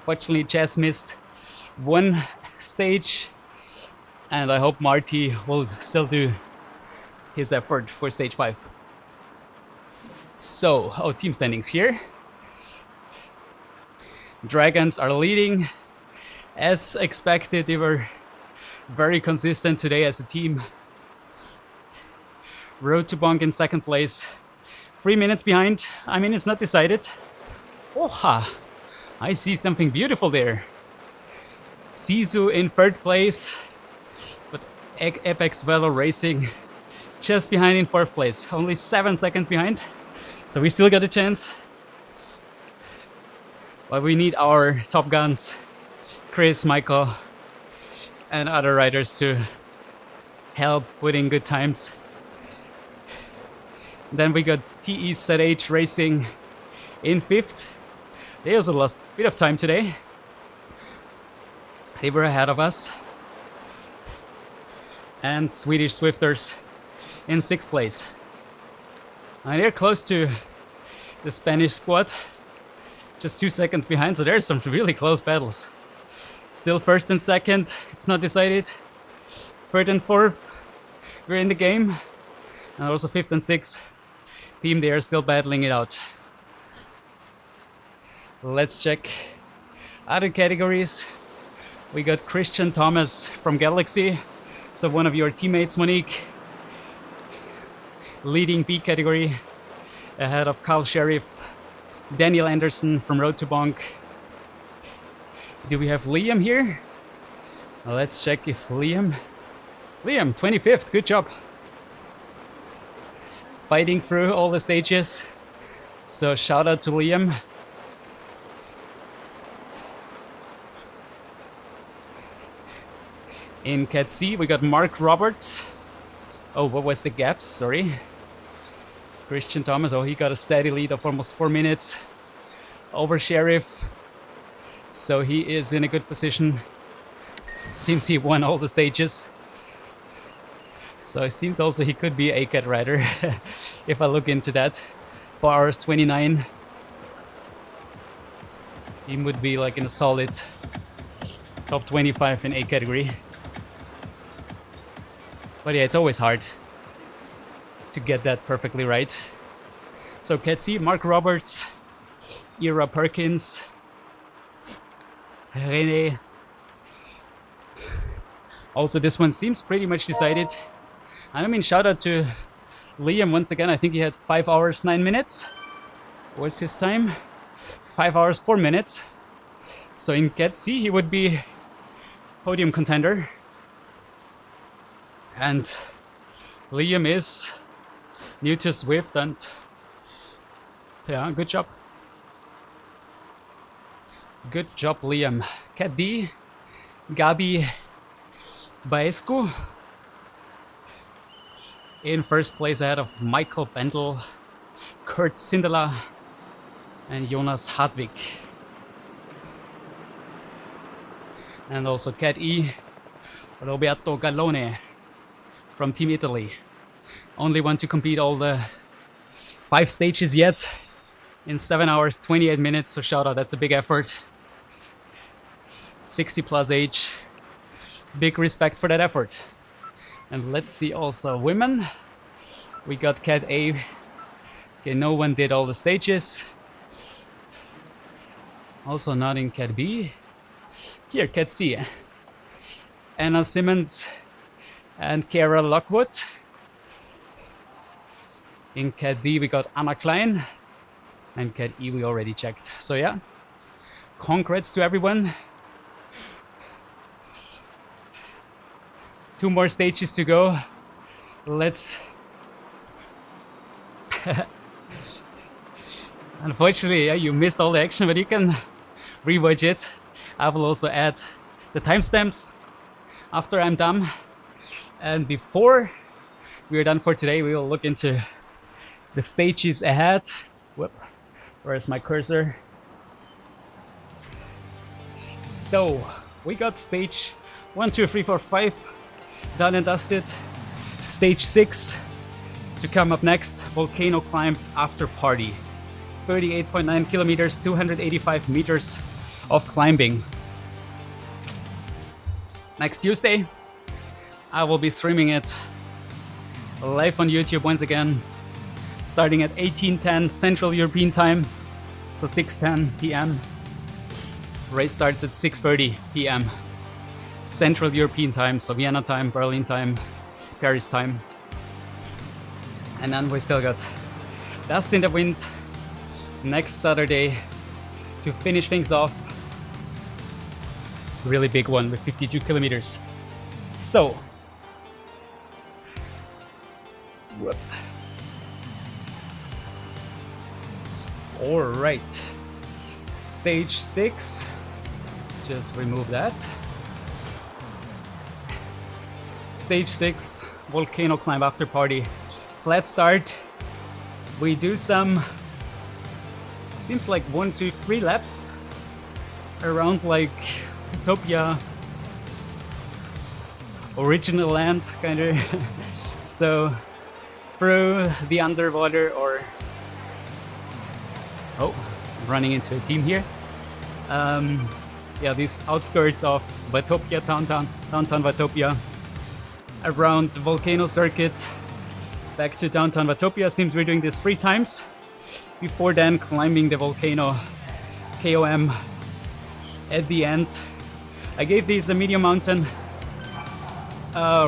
Fortunately, Jess missed one stage, and I hope Marty will still do his effort for stage 5. So, team standings here. Dragons are leading. As expected, they were very consistent today as a team. Road to Bonk in second place. 3 minutes behind. I mean, it's not decided. Oha! I see something beautiful there. SISU in third place. But Apex Velo Racing just behind in fourth place. Only 7 seconds behind. So we still got a chance. But we need our top guns, Chris, Michael, and other riders to help put in good times. Then we got TEZH Racing in 5th. They also lost a bit of time today. They were ahead of us. And Swedish Swifters in 6th place. And they're close to the Spanish squad. Just 2 seconds behind, so there's some really close battles. Still first and second, it's not decided. Third and fourth, we're in the game. And also 5th and 6th team, they are still battling it out. Let's check other categories. We got Christian Thomas from Galaxy, so one of your teammates, Monique, leading B category ahead of Carl Sheriff, Daniel Anderson from Road to Bonk. Do we have Liam here? Let's check if Liam, 25th, good job. Fighting through all the stages, so shout out to Liam. In Cat C, we got Mark Roberts. Oh, what was the gap? Sorry. Christian Thomas, oh, he got a steady lead of almost 4 minutes over Sheriff. So he is in a good position. Seems he won all the stages. So it seems also he could be a cat rider if I look into that. 4 hours 29. He would be like in a solid top 25 in A category. But yeah, it's always hard to get that perfectly right. So Ketsi, Mark Roberts, Ira Perkins, Rene. Also, this one seems pretty much decided. And I mean, shout out to Liam once again. I think he had 5 hours 9 minutes. What's his time? 5 hours 4 minutes. So in Cat C, he would be podium contender. And Liam is new to Zwift, and yeah, good job. Good job, Liam. Cat D, Gabi Baescu in first place ahead of Michael Bendel, Kurt Sindela, and Jonas Hartwig. And also Cat E, Roberto Gallone from Team Italy. Only one to complete all the 5 stages yet in 7 hours 28 minutes, so shout out, that's a big effort. 60 plus age, big respect for that effort. And let's see also women. We got Cat A. Okay, no one did all the stages. Also not in Cat B. Here, Cat C. Anna Simmons and Kara Lockwood. In Cat D we got Anna Klein, and Cat E we already checked. So yeah, congrats to everyone. 2 more stages to go. Let's unfortunately, yeah, you missed all the action, but you can rewatch it. I will also add the timestamps after I'm done. And before we are done for today, we will look into the stages ahead. Whoop, where's my cursor? So we got stage 1, 2, 3, 4, 5 done and dusted. Stage 6 to come up next, volcano climb after party. 38.9 kilometers, 285 meters of climbing. Next Tuesday, I will be streaming it live on YouTube once again, starting at 18:10 Central European Time, so 6:10 p.m. Race starts at 6:30 p.m. Central European Time, so Vienna time, Berlin time, Paris time. And then we still got Dust in the Wind next Saturday to finish things off. Really big one with 52 kilometers. So, whoop. All right, stage 6, just remove that. Stage 6, volcano climb after party. Flat start. We do some, seems like 1, 2, 3 laps around like Utopia, original land, kind of. So through the underwater, or oh, running into a team here. Yeah, these outskirts of Vatopia, downtown Vatopia, around the volcano circuit, back to downtown Watopia. Seems we're doing this 3 times. Before then, climbing the volcano KOM at the end. I gave these a medium mountain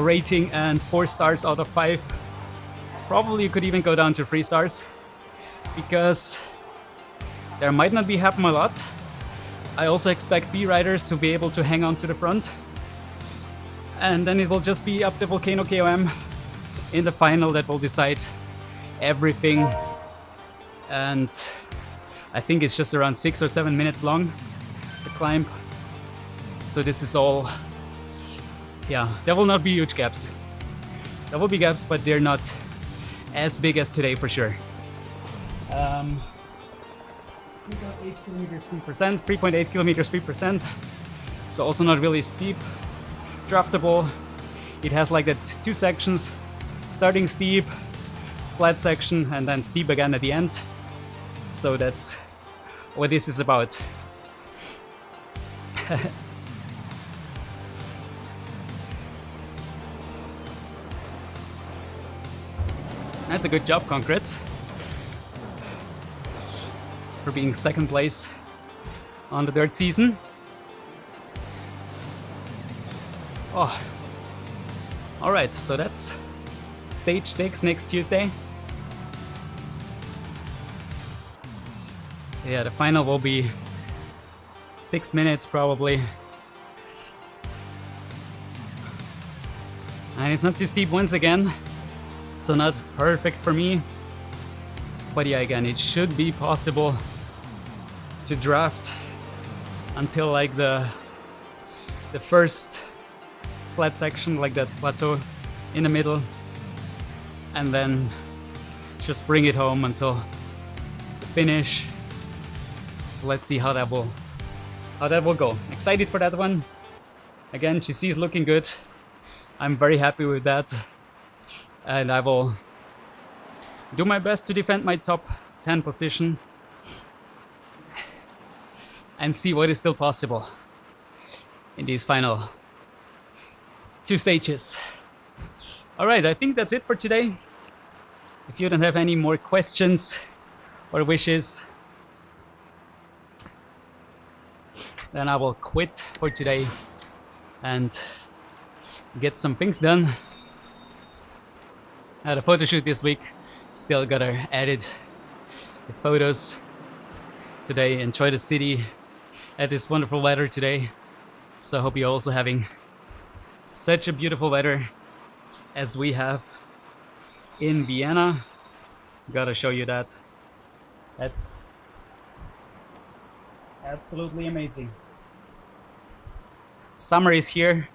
rating and 4 stars out of 5. Probably you could even go down to 3 stars because there might not be happen a lot. I also expect B riders to be able to hang on to the front. And then it will just be up the volcano KOM in the final that will decide everything. And I think it's just around 6 or 7 minutes long, the climb. So this is all, yeah, there will not be huge gaps. There will be gaps, but they're not as big as today for sure. 3.8 kilometers 3%, 3.8 kilometers 3%. So also not really steep, draftable. It has like that 2 sections, starting steep, flat section, and then steep again at the end. So that's what this is about. That's a good job, congrats, for being 2nd place on the 3rd season. Oh, all right, so that's stage 6 next Tuesday. Yeah, the final will be 6 minutes probably. And it's not too steep once again, so not perfect for me. But yeah, again, it should be possible to draft until like the first flat section, like that plateau in the middle, and then just bring it home until the finish. So let's see how that will go. Excited for that one. Again, GC is looking good. I'm very happy with that, and I will do my best to defend my top 10 position and see what is still possible in these final 2 stages. All right, I think that's it for today. If you don't have any more questions or wishes, then I will quit for today and get some things done. I had a photo shoot this week. Still gotta edit the photos today. Enjoy the city at this wonderful weather today. So I hope you're also having such a beautiful weather as we have in Vienna. Gotta show you that. That's absolutely amazing. Summer is here.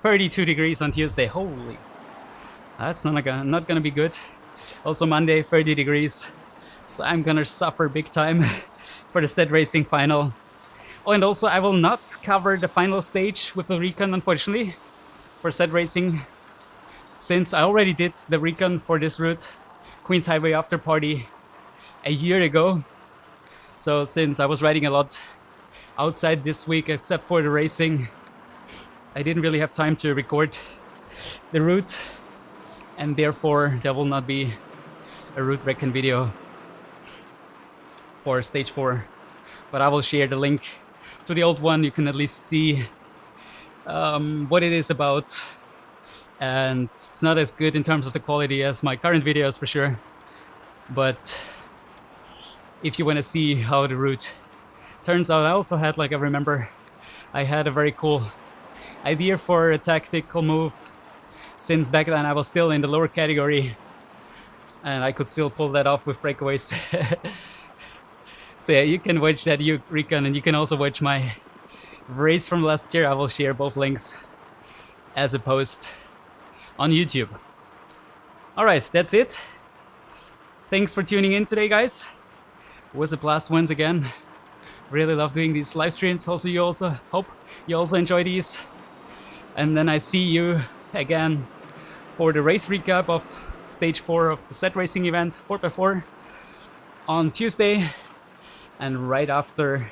32 degrees on Tuesday. Holy, that's not gonna be good. Also Monday, 30 degrees. So I'm gonna suffer big time for the set racing final. Oh, and also I will not cover the final stage with the recon, unfortunately, for set racing, since I already did the recon for this route, Queens Highway After Party, a year ago. So since I was riding a lot outside this week, except for the racing, I didn't really have time to record the route, and therefore there will not be a route recon video for stage 4. But I will share the link to the old one. You can at least see what it is about, and it's not as good in terms of the quality as my current videos for sure, but if you want to see how the route turns out. I also had, like, I remember I had a very cool idea for a tactical move, since back then I was still in the lower category and I could still pull that off with breakaways. So yeah, you can watch that recon, and you can also watch my race from last year. I will share both links as a post on YouTube. Alright, that's it. Thanks for tuning in today, guys. It was a blast once again. Really love doing these live streams. Also, hope you also enjoy these. And then I see you again for the race recap of stage 4 of the set racing event 4x4 on Tuesday. And right after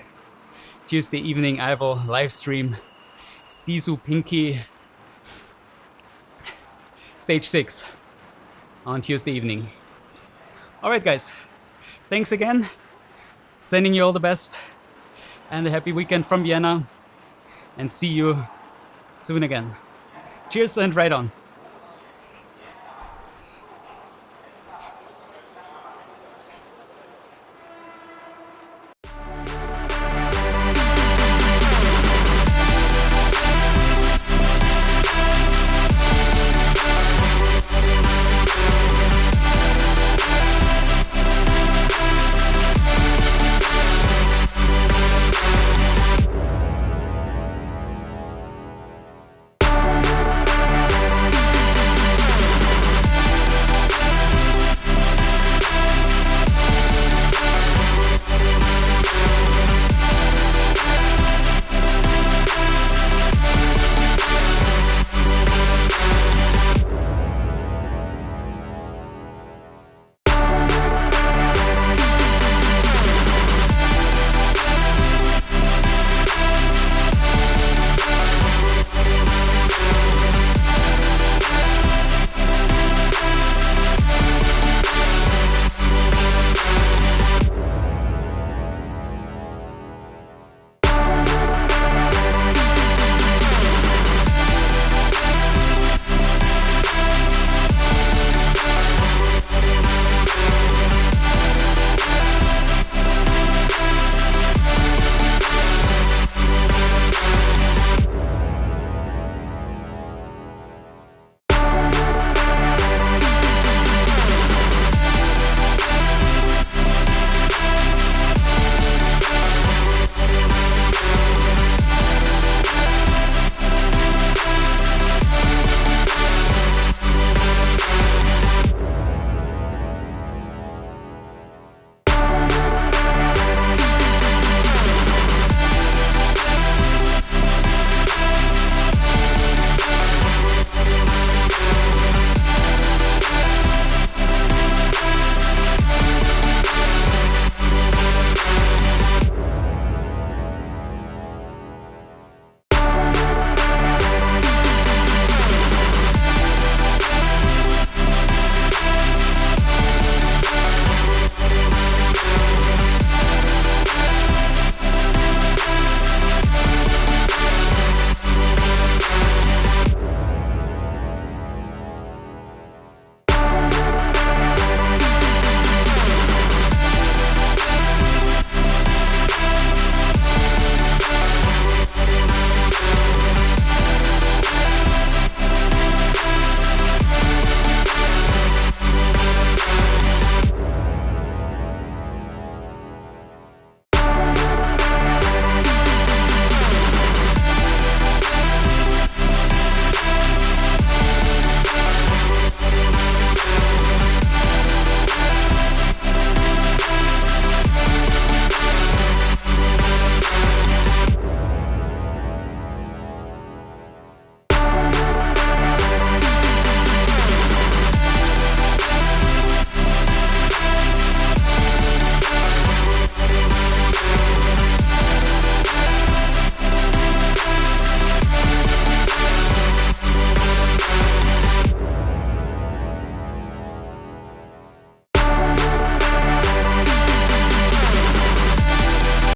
Tuesday evening, I will live stream SISU Pinkki stage 6. on Tuesday evening. All right, guys. Thanks again. Sending you all the best and a happy weekend from Vienna. And see you soon again. Cheers and ride on.